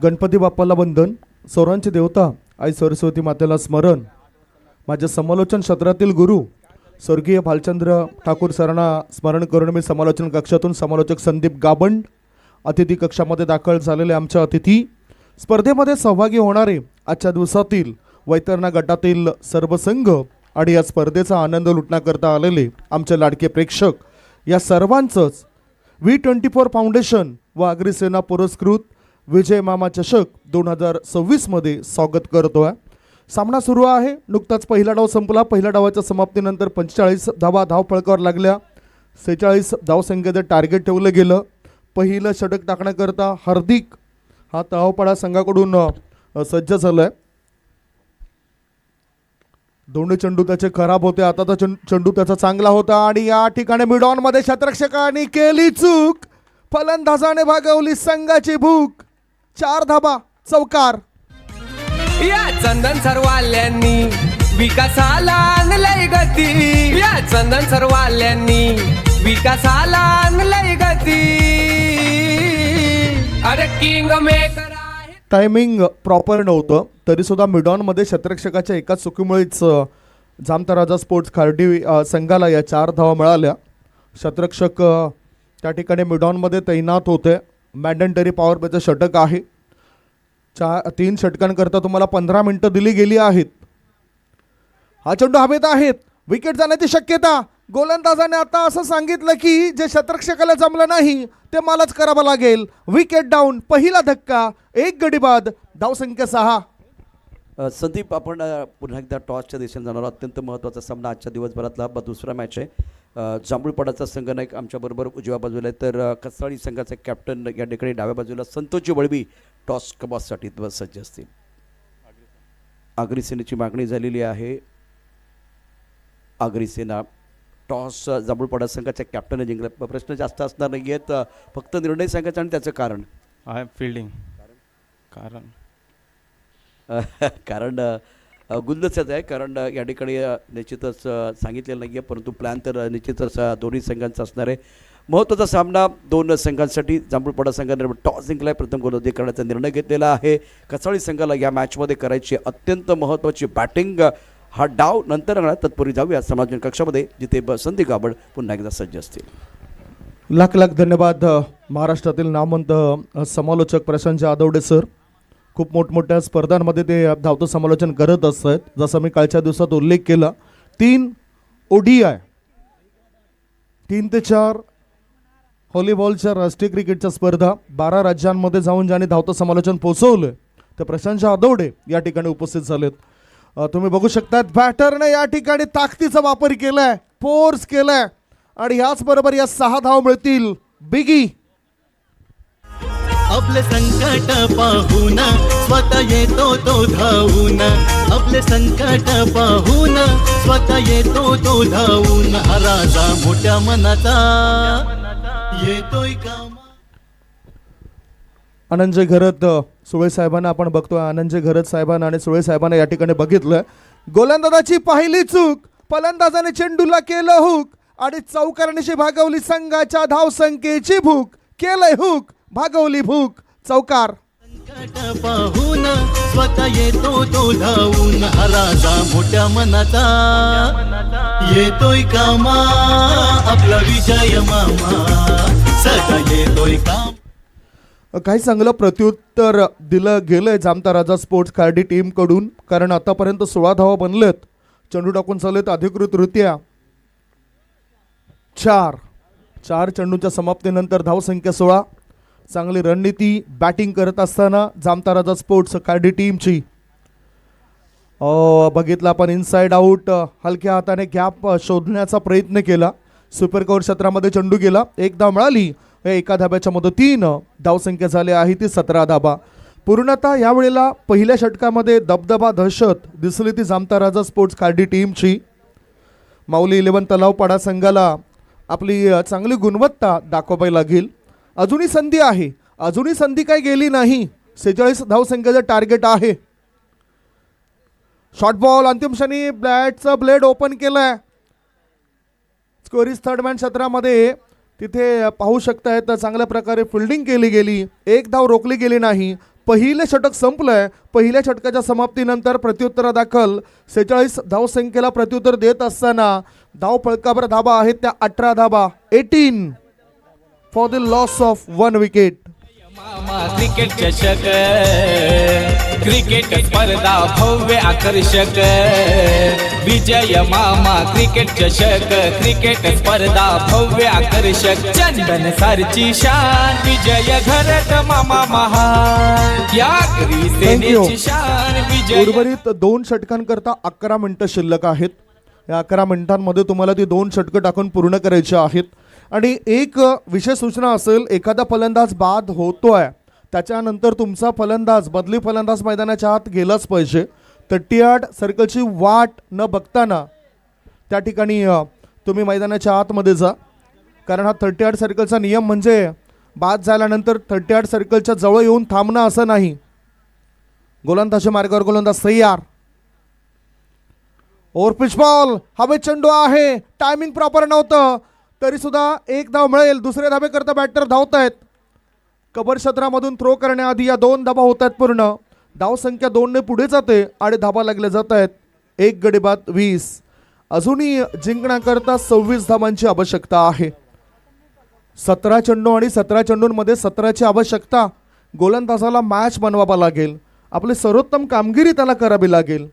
गणपती बाप्पाला वंदन. सौरांची देवता आई सरस्वती मातेला स्मरण. माझ्या समालोचन क्षेत्रातील गुरु स्वर्गीय भालचंद्र ठाकूर सरांना स्मरण करून मी समालोचन कक्षातून समालोचक संदीप गाबंड अतिथी कक्षामध्ये दाखल झालेले आमच्या अतिथी, स्पर्धेमध्ये सहभागी होणारे आजच्या दिवसातील वैतरणा गटातील सर्व संघ आणि या स्पर्धेचा आनंद लुटण्याकरता आलेले आमचे लाडके प्रेक्षक, या सर्वांचंच V24 फाउंडेशन व अग्रिसेना पुरस्कृत विजय मामा चषक 2026मध्ये स्वागत करतो आहे. सामना सुरू आहे. नुकताच पहिला डाव संपला. पहिल्या डावाच्या समाप्तीनंतर 45 धावा धावफलकावर लागल्या. 46 धावसंख्येचं टार्गेट ठेवलं गेलं. पहिलं षटक टाकण्याकरता हार्दिक हा तळावपाडा संघाकडून सज्ज झाला आहे. दोन्ही चेंडू त्याचे खराब होते. आता चेंडू त्याचा चांगला होता आणि या ठिकाणी मिडॉनमध्ये शतरक्षकांनी केली चूक. फलंदाजाने भागवली संघाची भूक. 4 धाबा. चौकार. या चंदन सरवाल्यांनी विकासाला आणलंय गती. या चंदन सरवाल्यांनी विकासाला आणलंय गती. अरे किंग मेकर आहे. टायमिंग प्रॉपर नव्हतं तरीसुद्धा मिडॉनमध्ये शतरक्षकाच्या एकाच चुकीमुळेच जामताराजा स्पोर्ट्स खार्डी संघाला या 4 धावा मिळाल्या. शतरक्षक त्या ठिकाणी मिडॉनमध्ये तैनात होते. मॅन्डेटरी पॉवर प्लेचं षटक आहे. 3 षटकांकरता तुम्हाला 15 मिनिटं दिली गेली आहेत. हा चेंडू हवेत आहेत. विकेट जाण्याची शक्यता. गोलंदाजाने आता असं सांगितलं की जे शतरक्षकाला जमलं नाही ते मलाच करावं लागेल. Wicket down. पहिला धक्का. 1 गडी बाद. धावसंख्या 6. संदीप आपण पुन्हा एकदा टॉसच्या दिशेने जाणार आहोत. अत्यंत महत्त्वाचा सामना आजच्या दिवसभरातला दुसरा मॅच आहे. जांभूळपाडाचा संघ नायक आमच्याबरोबर उजव्या बाजूला आहे तर कसराळी संघाचे कॅप्टन या ठिकाणी डाव्या बाजूला संतोषजी वळवी टॉस कबॉससाठी सज्ज असतील. अग्रिसेनेची मागणी झालेली आहे. अग्रिसेना टॉस जांभूळपाडा संघाच्या कॅप्टनने जिंकला. प्रश्न जास्त असणार नाही आहेत. फक्त निर्णय सांगायचा आणि त्याचं कारण. I am fielding. कारण गुलदस्त्याचं आहे. कारण या ठिकाणी निश्चितच सांगितलेलं नाही आहे परंतु प्लॅन तर निश्चितच दोन्ही संघांचा असणार आहे. महत्त्वाचा सामना 2 संघांसाठी. जांभूळपाडा संघाने टॉस जिंकला आहे. प्रथम गोलंदाजी करण्याचा निर्णय घेतलेला आहे. कसराळी संघाला या मॅचमध्ये करायची अत्यंत महत्त्वाची बॅटिंग. हा डाव नंतर राहणार. तत्पूर्वी जाऊया समालोचन कक्षामध्ये जिथे संदीप गाबड पुन्हा एकदा सज्ज असतील. लाख लाख धन्यवाद महाराष्ट्रातील नामवंत समालोचक प्रशांत आदवडे सर. खूप मोठमोठ्या स्पर्धांमध्ये ते धावतं समालोचन करत असतात. जसं मी कालच्या दिवसात उल्लेख केला 3 ODI 3 ते 4 व्हॉलीबॉलच्या राष्ट्रीय क्रिकेटच्या स्पर्धा 12 राज्यांमध्ये जाऊन ज्याने धावतं समालोचन पोहोचवलं ते प्रशांत आदवडे या ठिकाणी उपस्थित झालेत. तुम्ही बघू शकतात बॅटरने या ठिकाणी ताकदीचा वापर केलाय. फोर्स केलाय आणि याचबरोबर या 6 धाव मिळतील. बिगी. आपले संकट पाहून स्वतः येतो तो धावून. आपले संकट पाहून स्वतः येतो तो धावून. हा राजा मोठ्या मनाचा येतोय काम. आनंदजय घरत सुळे साहेबांना आपण बघतोय. आनंदजय घरत साहेबांना आणि सुळे साहेबांना या ठिकाणी बघितलं. गोलंदाजाची पहिली चूक. फलंदाजाने चेंडूला केलं हुक आणि चौकारनिशी भागवली संघाच्या धावसंख्येची भूक. केलंय हुक. भागवली भूक. चौकार. संकट पाहून स्वतः येतो तो धावून. हा राजा मोठ्या मनाचा येतोय कामा. आपला विजय मामा सदा येतोय काम. काही चांगलं प्रत्युत्तर दिलं गेलंय जामताराजा स्पोर्ट्स खार्डी टीमकडून. कारण आतापर्यंत 16 धावा बनलेत. चेंडू टाकून चाललेत अधिकृतरित्या 4 चेंडूच्या समाप्तीनंतर धावसंख्या 16. चांगली रणनीती बॅटिंग करत असताना जामताराजा स्पोर्ट्स कार्डी टीमची. बघितला आपण इनसाइड आउट हलक्या हाताने गॅप शोधण्याचा प्रयत्न केला. सुपर कव्हर क्षेत्रामध्ये चेंडू गेला. एक धाव मिळाली. एका धाब्याच्या मदतीनं धावसंख्या झाली आहे ती 17 धाबा. पूर्णतः यावेळेला पहिल्या षटकामध्ये दबदबा दहशत दिसली ती जामताराजा स्पोर्ट्स कार्डी टीमची. माऊली 11 तलावपाडा संघाला आपली चांगली गुणवत्ता दाखवावी लागेल. अजूनही संधी आहे. अजूनही संधी काही गेली नाही. 46 धावसंख्येचं टार्गेट आहे. शॉर्ट बॉल अंतिम क्षणी बॅटचं ब्लेड ओपन केलंय. स्कोरीज थर्ड मॅन क्षेत्रामध्ये तिथे पाहू शकतायत चांगल्या प्रकारे फिल्डिंग केली गेली. एक धाव रोखली गेली नाही. पहिले षटक संपलंय. पहिल्या षटकाच्या समाप्तीनंतर प्रत्युत्तरादाखल 46 धावसंख्येला प्रत्युत्तर देत असताना धाव फलकावर धाबा आहेत त्या 18 धाबा. 18 for the loss of 1 wicket. मामा क्रिकेट चषक क्रिकेट स्पर्धा भव्य आकर्षक विजय मामा क्रिकेट चषक क्रिकेट स्पर्धा भव्य आकर्षक चंदन सारची शान विजय घरत मामा महान या सेनेची शान विजय. उर्वरित 2 षटकांकरता 11 मिनिटं शिल्लक आहेत. या 11 मिनिटांमध्ये तुम्हाला ती 2 षटकं टाकून पूर्ण करायची आहेत. आणि एक विशेष सूचना असेल, एखादा फलंदाज बाद होतोय त्याच्यानंतर तुमचा फलंदाज बदली फलंदाज मैदानाच्या आत गेलाच पाहिजे. 38 सर्कलची वाट न बघताना त्या ठिकाणी तुम्ही मैदानाच्या आतमध्ये जा. कारण हा 38 सर्कलचा नियम म्हणजे बाद झाल्यानंतर 38 सर्कलच्या जवळ येऊन थांबणं असं नाही. गोलंदाजी मार्गावर गोलंदाज तयार. ओव्हर पिच बॉल हवेत चेंडू आहे. टायमिंग प्रॉपर नव्हतं तरी सुद्धा एक धाव मिळेल. दुसऱ्या धाबेकरता बॅटर धावत आहेत. कबर क्षेत्रामधून थ्रो करण्याआधी या 2 धाबा होत आहेत पूर्ण. धावसंख्या 2 ने पुढे जाते आणि धाबा लागले जात आहेत. 1 गडी बाद 20. अजूनही जिंकण्याकरता 26 धाबांची आवश्यकता आहे. 17 चेंडू आणि 17 चेंडूंमध्ये 17ची आवश्यकता. गोलंदाजाला मॅच बनवावा लागेल. आपली सर्वोत्तम कामगिरी त्याला करावी लागेल.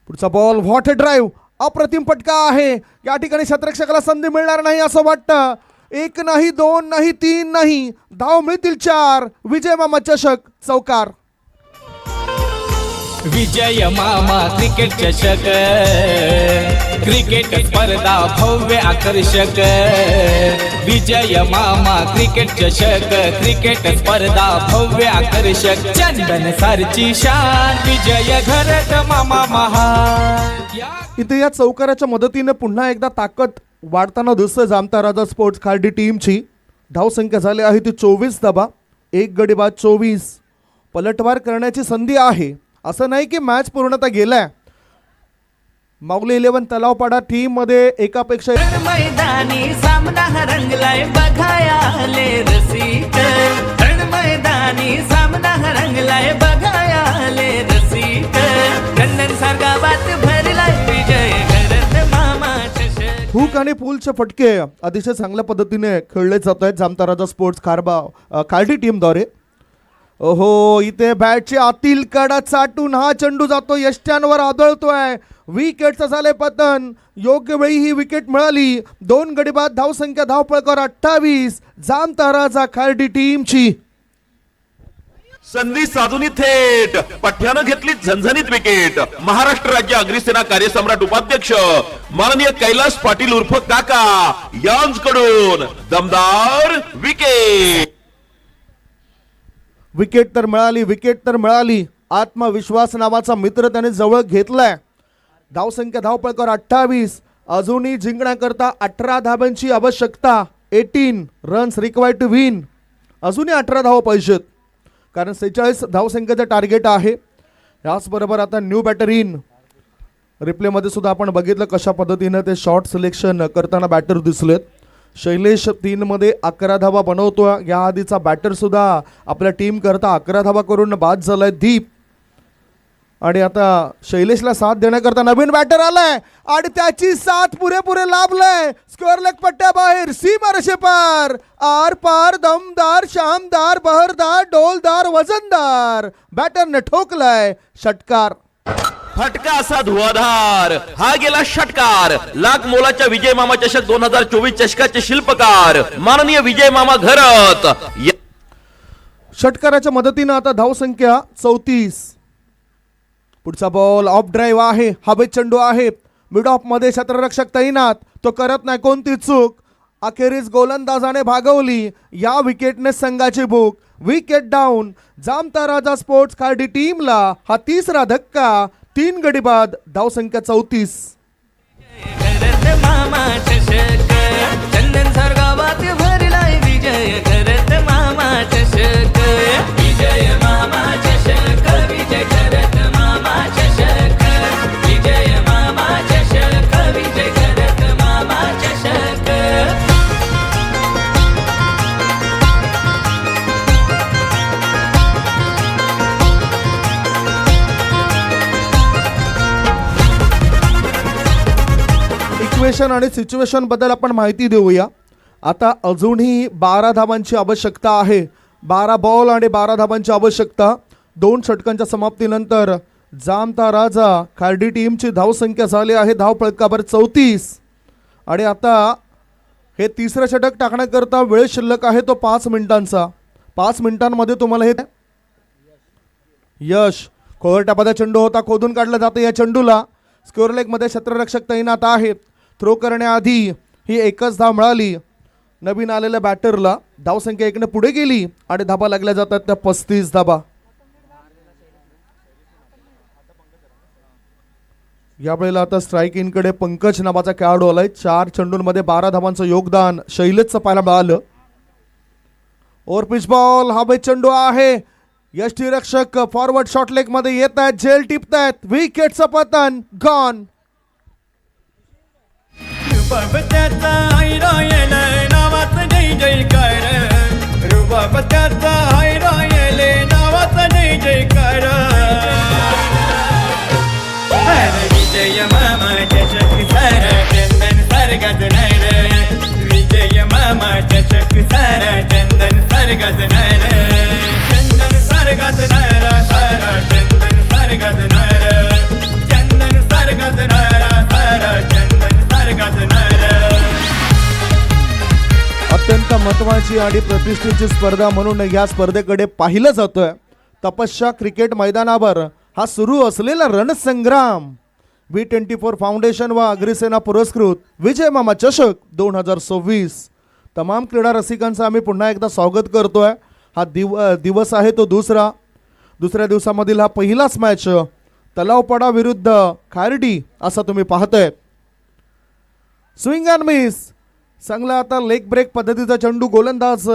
पुढचा बॉल व्हॉट अ ड्राईव्ह. अप्रतिम फटका आहे. या ठिकाणी शतरक्षकाला संधी मिळणार नाही असं वाटतं. 1 नाही 2 नाही 3 नाही धाव मिळतील 4. विजय मामा चषक चौकार. विजय मामा क्रिकेट चषक क्रिकेट स्पर्धा भव्य आकर्षक विजय मामा क्रिकेट चषक क्रिकेट स्पर्धा भव्य आकर्षक चंदन सारची शान विजय घरत मामा महान. इथे या चौकाराच्या मदतीने पुन्हा एकदा ताकद वाढताना दिसतोय जामताराजा स्पोर्ट्स कार्डी टीमची. धावसंख्या झाली आहे ती 24 धाबा. 1 गडी बाद 24. पलटवार करण्याची संधी आहे. असं नाही की मॅच पूर्णतः गेलाय. माऊली 11 तलावपाडा टीम मध्ये एकापेक्षा मैदानी सामना रंगलाय बघायाले रसिक. मैदानी सामना रंगलाय बघायाले रसिक. कन्नन सारगावात भरलाय विजय घरत मामा चषक. हुक आणि पुलचे फटके अतिशय चांगल्या पद्धतीने खेळले जात आहेत जामताराजा स्पोर्ट्स कार्डी टीमद्वारे. ओहो इथे बॅटची आतील कडा चाटून हा चेंडू जातो यष्ट्यांवर आदळतोय. विकेटचं झाले पतन. योग्य वेळी ही विकेट मिळाली. 2 गडी बाद धावसंख्या धावफलकावर 28 जामताराजा कार्डी टीमची. संधी साधून थेट पठ्यानं घेतली झणझणीत विकेट. महाराष्ट्र राज्य अग्निसेना कार्यसम्राट उपाध्यक्ष माननीय कैलास पाटील उर्फ काका यांकडून दमदार विकेट. विकेट तर मिळाली. आत्मविश्वास नावाचा मित्र त्याने जवळ घेतलाय. धावसंख्या धावफलकावर 28. अजूनही जिंकण्याकरता 18 धाब्यांची आवश्यकता. 18 रन्स रिक्वायर्ड टू विन. अजूनही 18 धावा पाहिजेत कारण 46 धावसंख्येचं टार्गेट आहे. याचबरोबर आता न्यू बॅटर इन. रिप्लेमध्ये सुद्धा आपण बघितलं कशा पद्धतीनं ते शॉट सिलेक्शन करताना बॅटर दिसलेत. शैलेश 3 मध्ये 11 धावा बनवतो. या आधीचा बॅटर सुद्धा आपल्या टीम करता 11 धावा करून बाद झालाय दीप. आणि आता शैलेशला साथ देण्याकरता नवीन बॅटर आलाय आणि त्याची साथ पुरेपुरे लाभलाय. स्क्वेअर लेग पट्ट्या बाहेर सीमा रेषेपार. आर पार दमदार शामदार बहरदार डोलदार वजनदार बॅटरने ठोकलाय षटकार. फटका असा धुवाधार, हा गेला षटकार. लाख मोलाच्या विजय मामा चषक 2024 चषकाचे शिल्पकार माननीय विजय मामा घरत. षटकाराच्या मदतीनं आता धावसंख्या 34. पुढचा बॉल ऑफ ड्राईव्ह आहे, हवेत चेंडू आहे, मिड ऑफ मध्ये क्षेत्ररक्षक तैनात, तो करत नाही कोणती चूक. अखेरीस गोलंदाजाने भागवली या विकेटने संघाची भूक. Wicket down. Jamta Raja sports Khardi टीमला हा तिसरा धक्का. 3 गडी बाद, धावसंख्या 34. करत मामा चषक चंदन सरगावात भरलाय विजय. करत मामा चषक विजय मामा चषक विजय. करत मामा चषक विजय मामा चषक विजय. करत मामा चषक. इक्वेशन आणि सिच्युएशन बद्दल आपण माहिती देऊया. आता अजूनही 12 धावांची आवश्यकता आहे. 12 बॉल आणि 12 धावांची आवश्यकता. 2 षटकांच्या समाप्तीनंतर जामता राजा खार्डी टीमची धावसंख्या झाली आहे धाव फलकावर 34. आणि आता हे तिसरं षटक टाकण्याकरता वेळ शिल्लक आहे तो 5 मिनिटांचा. 5 मिनिटांमध्ये तुम्हाला हे यश. कोहरट्यामध्ये चेंडू होता, खोदून काढला जातं या चेंडूला. स्क्वेअर लेगमध्ये क्षेत्ररक्षक तैनात आहेत. थ्रो करण्याआधी ही एकच धाव मिळाली नवीन आलेल्या बॅटरला. धावसंख्या 1ने पुढे गेली आणि धाबा लागल्या जातात त्या 35 धाबा. यावेळेला आता स्ट्राईक इनकडे पंकज नावाचा खेळाडू आलाय. 4 चेंडूंमध्ये 12 धावांचं योगदान शैलेशचं पाहायला मिळालं. ओव्हर पिच बॉल, हवेत चेंडू आहे. यष्टीरक्षक फॉरवर्ड शॉर्ट लेग मध्ये येत आहेत, झेल टिपतायत. विकेटचं पतन, गॉन. रुबाब त्याचा हायरायल नावाचा जय जयकार. रुबाब त्याचा हायरायल नावाचा जय जयकार. विजय मामा चषक सारा चंदन सरगत नार. विजय मामा चषक सारा चंदन सरगत नार. चंदन सरगत नार सारा चंदन सरगत नार. चंदन सरगत नार सारा चंदन सरगत नार. अत्यंत महत्वाची आणि प्रतिष्ठेची स्पर्धा म्हणून या स्पर्धेकडे पाहिलं जातोय. तपस्या क्रिकेट मैदानावर हा सुरू असलेला रणसंग्राम. V24 फाउंडेशन व अग्रिसेना पुरस्कृत विजय मामा चषक 2026. तमाम क्रीडा रसिकांचं आम्ही पुन्हा एकदा स्वागत करतोय. हा दिवस आहे तो दुसऱ्या दिवसामधील हा पहिलाच मॅच तलावपाडा विरुद्ध खार्डी असा तुम्ही पाहताय. Swing and miss. चांगला आता लेग ब्रेक पद्धतीचा चेंडू गोलंदाज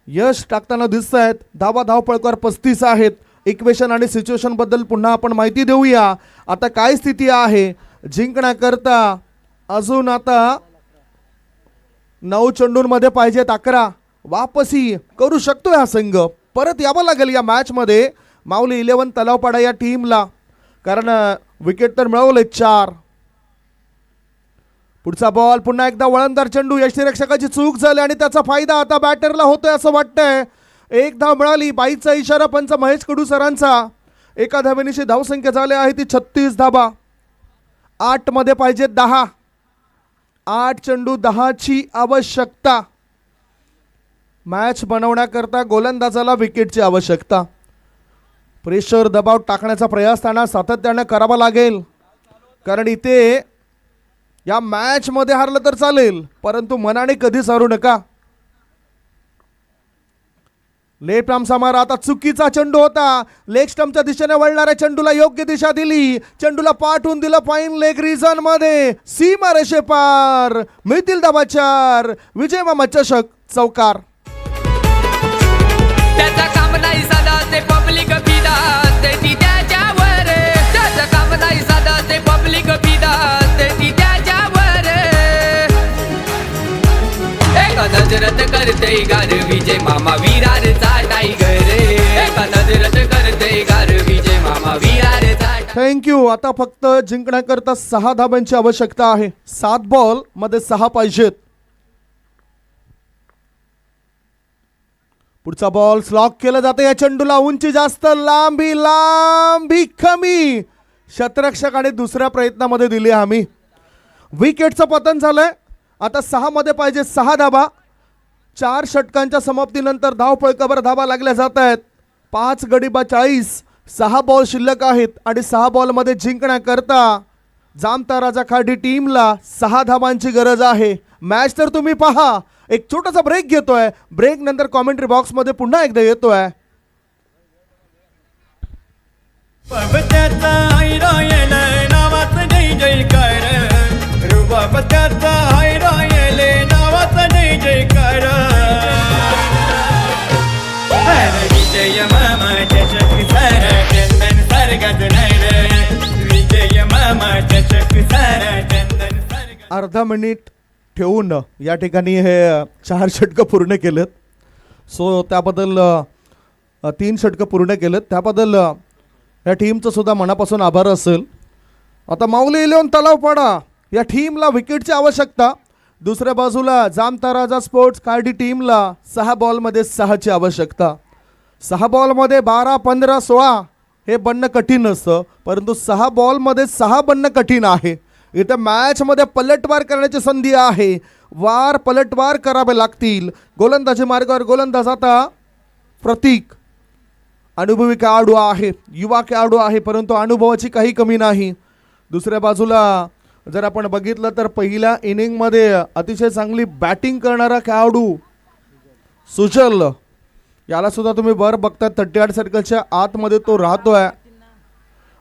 यश टाकताना दिसत आहेत. धाव फलकावर 35 आहेत. इक्वेशन आणि सिच्युएशन बद्दल पुन्हा आपण माहिती देऊया. आता काय स्थिती आहे जिंकण्याकरता अजून आता 9 चेंडूंमध्ये पाहिजेत 11. वापसी करू शकतोय हा संघ. परत यावं लागेल या मॅचमध्ये माऊली 11 तलावपाडा या टीमला, कारण विकेट तर मिळवले 4. पुढचा बॉल पुन्हा एकदा वळणदार चेंडू. यष्टीरक्षकाची चूक झाली आणि त्याचा फायदा आता बॅटरला होतोय असं वाटतंय. 1 धाव मिळाली. बाईचा इशारा पंच महेश कडू सरांचा. एका धावेनिशी धावसंख्या झाली आहे ती 36 धाबा. 8 मध्ये पाहिजे 10. 8 चेंडू 10ची आवश्यकता. मॅच बनवण्याकरता गोलंदाजाला विकेटची आवश्यकता. प्रेशर दबाव टाकण्याचा प्रयास त्यांना सातत्याने करावा लागेल, कारण इथे या मॅच मध्ये हारलं तर चालेल परंतु मनाने कधीच हारू नका. लेफ्ट आर्मचा मारा. आता चुकीचा चेंडू होता. लेग स्टंपच्या दिशेने वळणाऱ्या चेंडूला योग्य दिशा दिली. चेंडूला पाठवून दिलं फाईन लेग रिझन मध्ये. सीमा रेषे पार. मिळतील धावा 4. विजय मामा चषक चौकार. त्याचा काम नाही साधा ते पब्लिक फिदा ते ती त्याच्यावर. त्याचा काम नाही साधा ते पब्लिक फिदा ते ती त्याच्यावर. एका नजरत करते गार विजय मामा विरारचा टायगर. एका नजरत करते गार विजय मामा विरारचा. थँक्यू. आता फक्त जिंकण्याकरता 6 धाब्यांची आवश्यकता आहे. 7 बॉल मध्ये 6 पाहिजेत. पुढचा बॉल स्लॉक केला जाते. या चेंडूला उंची जास्त, लांबी कमी. शतरक्षक आणि दुसऱ्या प्रयत्नामध्ये दिली आम्ही. विकेटचं पतन झालंय. आता 6 मध्ये पाहिजे 6 धाबा. 4 षटकांच्या समाप्तीनंतर धावफलकावर धाबा लागल्या जात आहेत. 5 गडी बा 40. 6 बॉल शिल्लक आहेत आणि 6 बॉलमध्ये जिंकण्याकरता जामता राजा खाडी टीमला 6 धाबांची गरज आहे. मॅच तर तुम्ही पहा. एक छोटासा ब्रेक घेतोय. ब्रेक नंतर कॉमेंट्री बॉक्समध्ये पुन्हा एकदा येतोय. पबत्याचा हायरायल नावाचं जय जयकार. रुबाबत्याचा हायरायल नावाचं जय जयकार. विजय मामाच्या चक्री सारा चंदन सारगाच नाही रे. विजय मामाच्या चक्री सारा चंदन सारगाच. अर्धा मिनिट ठेवून या ठिकाणी हे 4 षटकं पूर्ण केलेत. सो त्याबद्दल 3 षटकं पूर्ण केलेत त्याबद्दल या टीमचं सुद्धा मनापासून आभार असेल. आता माऊली इलेवन तलावपाडा या टीमला विकेटची आवश्यकता. दुसऱ्या बाजूला जामता राजा स्पोर्ट्स कार्डी टीमला 6 बॉलमध्ये 6ची आवश्यकता. 6 बॉलमध्ये 12, 15, 16 हे बनणं कठीण नसतं, परंतु 6 बॉलमध्ये 6 बनणं कठीण आहे. इथं मॅचमध्ये पलटवार करण्याची संधी आहे. पलटवार करावे लागतील. गोलंदाजी मार्गावर गोलंदाज आता प्रतीक अनुभवी खेळाडू आहे, युवा खेळाडू आहे, परंतु अनुभवाची काही कमी नाही. दुसऱ्या बाजूला जर आपण बघितलं तर पहिल्या इनिंगमध्ये अतिशय चांगली बॅटिंग करणारा खेळाडू सुजल, याला सुद्धा तुम्ही वर बघता 38 सर्कलच्या आतमध्ये तो राहतोय.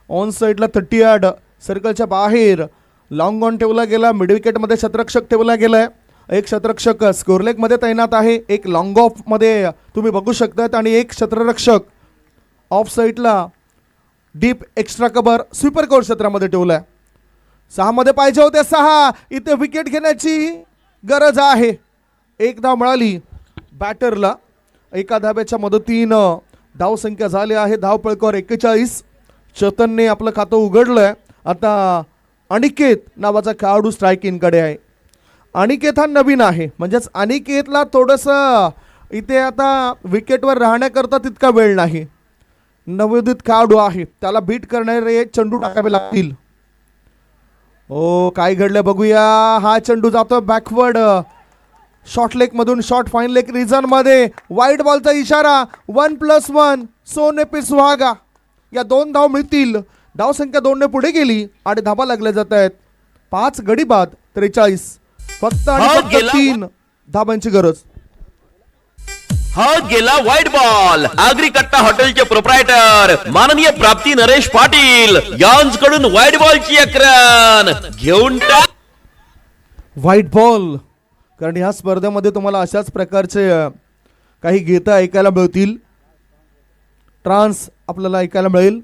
ऑन साईडला 38 सर्कलच्या बाहेर लॉंग ऑन ठेवला गेला. मिड विकेटमध्ये शतरक्षक ठेवला गेलाय. एक शतरक्षक स्कोरलेगमध्ये तैनात आहे. एक लॉंग ऑफमध्ये तुम्ही बघू शकतात आणि एक शतरक्षक ऑफ साईडला deep extra cover sweeper cover क्षेत्रामध्ये ठेवलाय. 6 मध्ये पाहिजे होते 6. इथे विकेट घेण्याची गरज आहे. 1 धाव मिळाली बॅटरला. एका धाब्याच्या मदतीनं धावसंख्या झाली आहे धावफलकावर 41. चेतनने आपलं खातं उघडलंय. आता अनिकेत नावाचा खेळाडू स्ट्राईक इनकडे आहे. अनिकेत हा नवीन आहे, म्हणजेच अनिकेतला थोडंसं इथे आता विकेटवर राहण्याकरता तितका वेळ नाही. नवोदित खेळाडू आहे, त्याला बीट करणारे चेंडू टाकावे लागतील. ओ काय घडलं बघूया. हा चेंडू जातो बॅकवर्ड शॉर्ट लेग मधून शॉर्ट फाईन लेग रिजन मध्ये. वाईट बॉलचा इशारा. 1+1 सोने पे सुहागा. या 2 धाव मिळतील. धावसंख्या 2 ने पुढे गेली आणि धाबा लागल्या जात आहेत. 5 गडी बाद 43. फक्त आणि फक्त 3 धाबांची गरज. हा गेला व्हाईट बॉल. आगरी कट्टा हॉटेलचे प्रोप्रायटर माननीय प्राप्ती नरेश पाटील यांच्याकडून व्हाईट बॉलची अक्रन घेऊन टाक. White ball. कारण ह्या स्पर्धेमध्ये तुम्हाला अशाच प्रकारचे काही गीतं ऐकायला मिळतील. ट्रान्स आपल्याला ऐकायला मिळेल.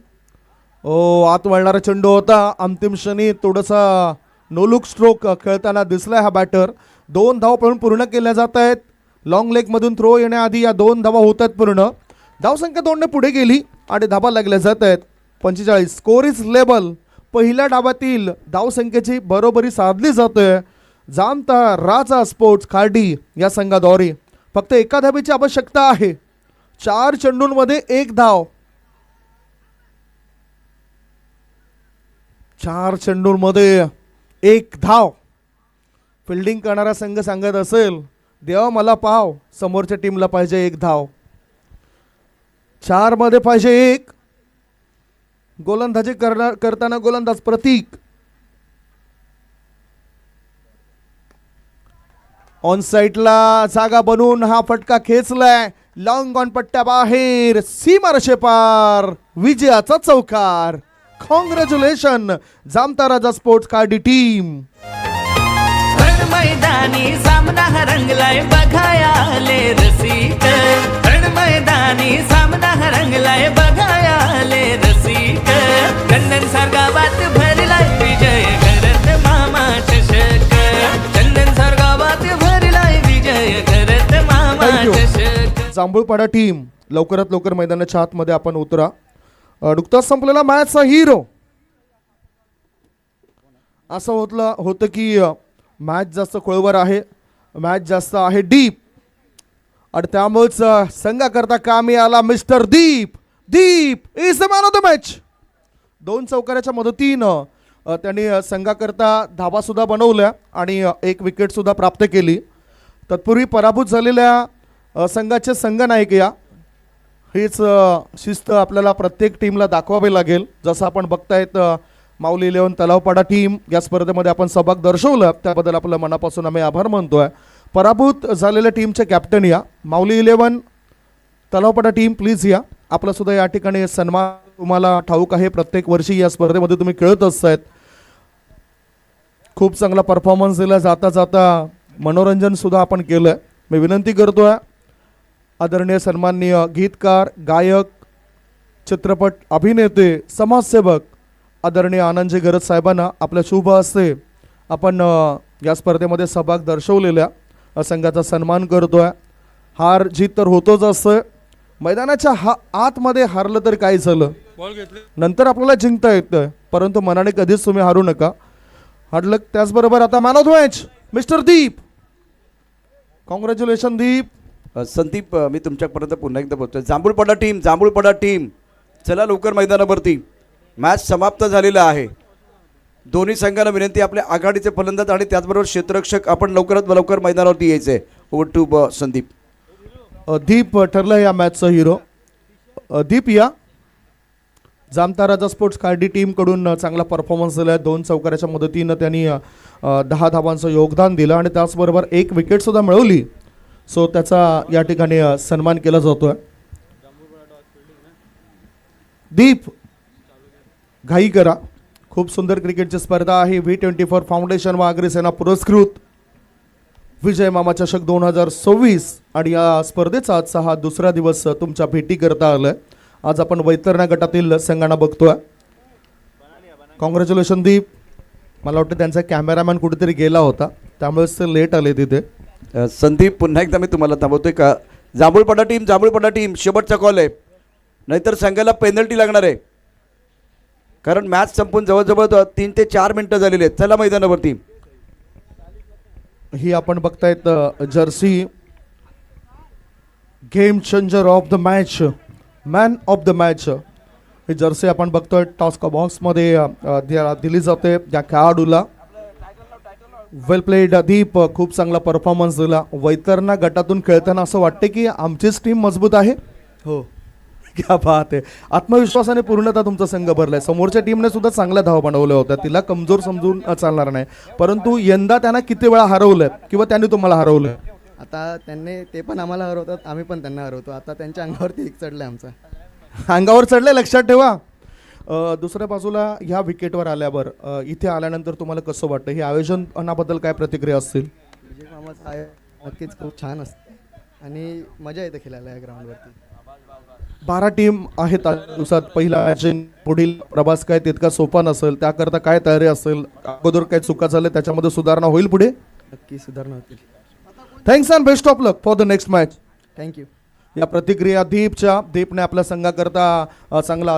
आत वळणारा चेंडू होता. अंतिम क्षणी थोडासा नो लुक स्ट्रोक खेळताना दिसलाय हा बॅटर. 2 धावा पण पूर्ण केल्या जात आहेत. लॉंग लेगमधून थ्रो येण्याआधी या 2 धावा होत आहेत पूर्ण. धावसंख्या 2 ने पुढे गेली आणि धाबा लागल्या जात आहेत. 45. Score is label. पहिल्या डावातील धावसंख्येची बरोबरी साधली जाते. जामता राजा स्पोर्ट्स खार्डी या संघाद्वारे फक्त एका धाबेची आवश्यकता आहे. 4 चेंडूंमध्ये 1 धाव. 4 चेंडूंमध्ये 1 धाव. फिल्डिंग करणारा संघ सांगत असेल देवा मला पाव, समोरच्या टीमला पाहिजे 1 धाव. 4 मध्ये पाहिजे 1. गोलंदाजी करताना गोलंदाज प्रतीक. ऑन साईडला जागा बनवून हा फटका खेचलाय. लॉंग ऑन पट्ट्या बाहेर सीमारेषे पार. विजयाचा चौकार. Congratulation जामता Raja sports Cardy team. मैदानी सामना रंगलाय बघायाले रसिक. मैदानी सामना रंगलाय बघायाले रसिक. चंदन सारगावात भरलाय विजय करत मामा चषक. चंदन सारगावात भरलाय विजय करत मामा चषक. जांभूळपाडा टीम लवकरात लवकर मैदानाच्या आतमध्ये आपण उतरा. नुकताच संपलेला मॅचचा हिरो. असं होतं की मॅच जास्त खोलवर आहे, मॅच जास्त आहे डीप आणि त्यामुळेच संघाकरता कामी आला mister Deep. Deep is the man of the match. 2 चौकाराच्या मदतीनं त्यांनी संघाकरता धावासुद्धा बनवल्या आणि 1 विकेटसुद्धा प्राप्त केली. तत्पूर्वी पराभूत झालेल्या संघाचे संघनायक या हीच शिस्त आपल्याला प्रत्येक टीमला दाखवावी लागेल. जसं आपण बघतायत माऊली 11 तलावपाडा टीम या स्पर्धेमध्ये आपण सहभाग दर्शवला, त्याबद्दल आपलं मनापासून आम्ही आभार मानतोय. पराभूत झालेल्या टीमचे कॅप्टन या माऊली 11 तलावपाडा टीम, प्लीज या. आपलासुद्धा या ठिकाणी सन्मान तुम्हाला ठाऊक आहे, प्रत्येक वर्षी या स्पर्धेमध्ये तुम्ही खेळत असतायत. खूप चांगला परफॉर्मन्स दिला, जाता जाता मनोरंजनसुद्धा आपण केलं आहे. मी विनंती करतोय आदरणीय सन्माननीय गीतकार, गायक, चित्रपट अभिनेते, समाजसेवक आदरणीय आनंदजी गरज साहेबांना आपल्या शुभ हस्ते आपण या स्पर्धेमध्ये सहभाग दर्शवलेल्या संघाचा सन्मान करतोय. हार जीत तर होतोच असतं, मैदानाच्या आतमध्ये हारलं तर काय झालं, नंतर आपल्याला जिंकता येतं, परंतु मनाने कधीच तुम्ही हारू नका. हार्डलक. त्याचबरोबर आता man of the match mister Deep. Congratulation Deep. Sandeep, मी तुमच्यापर्यंत पुन्हा एकदा बोलतोय. जांभूळपडा टीम चला लवकर मैदानावरती. मॅच समाप्त झालेला आहे. दोन्ही संघांना विनंती, आपल्या आघाडीचे फलंदाज आणि त्याचबरोबर क्षेत्ररक्षक आपण लवकरात लवकर मैदानावरती यायचे. Over to Sandeep. दीप ठरलं या मॅचचा हिरो. दीप या. जामता राजा स्पोर्ट्स कार्डी टीमकडून चांगला परफॉर्मन्स दिला आहे. 2 चौकाराच्या मदतीनं त्यांनी 10 धावांचं योगदान दिलं आणि त्याचबरोबर 1 विकेटसुद्धा मिळवली. सो त्याचा या ठिकाणी सन्मान केला जातोय. दीप घाई करा. खूप सुंदर क्रिकेटची स्पर्धा आहे. V24 फाउंडेशन व अग्रसेना पुरस्कृत विजय मामा चषक 2026 आणि या स्पर्धेचा आजचा हा दुसरा दिवस तुमच्या भेटी करता आलाय. आज आपण वैतरणा गटातील संघांना बघतोय. कॉंग्रॅच्युलेशन दीप. मला वाटतं त्यांचा कॅमेरामॅन कुठेतरी गेला होता, त्यामुळेच ते लेट आले तिथे. संदीप, पुन्हा एकदा मी तुम्हाला थांबवतोय का. जांभूळपडा टीम शेवटचा कॉल आहे, नाहीतर संघाला पेनल्टी लागणार आहे, कारण मॅच संपून जवळजवळ 3 ते 4 मिनिटं झालेली आहेत. चला मैदानावरती. ही आपण बघतायत Jersey game changer of the match, man of the match. He Jersey आपण बघतोय टॉस बॉक्समध्ये दिली जाते त्या खेळाडूला. वेल प्लेड दीप. खूप चांगला परफॉर्मन्स दिला. वैतरणा गटातून खेळताना असं वाटते की आमचीच टीम मजबूत आहे. हो, क्या बात आहे. आत्मविश्वासाने पूर्णतः तुमचा संघ भरलाय. समोरच्या टीमने सुद्धा चांगल्या धावा बनवल्या होत्या, तिला कमजोर समजून चालणार नाही. परंतु यंदा त्यांना किती वेळा हरवलंय किंवा त्यांनी तुम्हाला हरवलंय? आता त्यांनी ते पण आम्हाला हरवतात, आम्ही पण त्यांना हरवतो. आता त्यांच्या अंगावरती एक चढलाय आमचा. अंगावर चढलंय, लक्षात ठेवा. दुसऱ्या बाजूला ह्या विकेटवर आल्यावर इथे आल्यानंतर तुम्हाला कसं वाटतं? हे आयोजनाबद्दल काय प्रतिक्रिया असतील? विजय मामाचं आहे नक्कीच खूप छान असतं आणि मजा येते खेळायला या ग्राउंडवरती. 12 टीम आहेत आज दिवसात. पहिला मॅच, पुढील प्रवास काय तितका सोपा नसेल, त्याकरता काय तयारी असेल? अगोदर काय चुका झाल्या त्याच्यामध्ये सुधारणा होईल पुढे? नक्की सुधारणा होतील. Thanks and best of luck for the next match. Thank you. या प्रतिक्रिया दीपच्या. दीपने आपल्या संघाकरता चांगला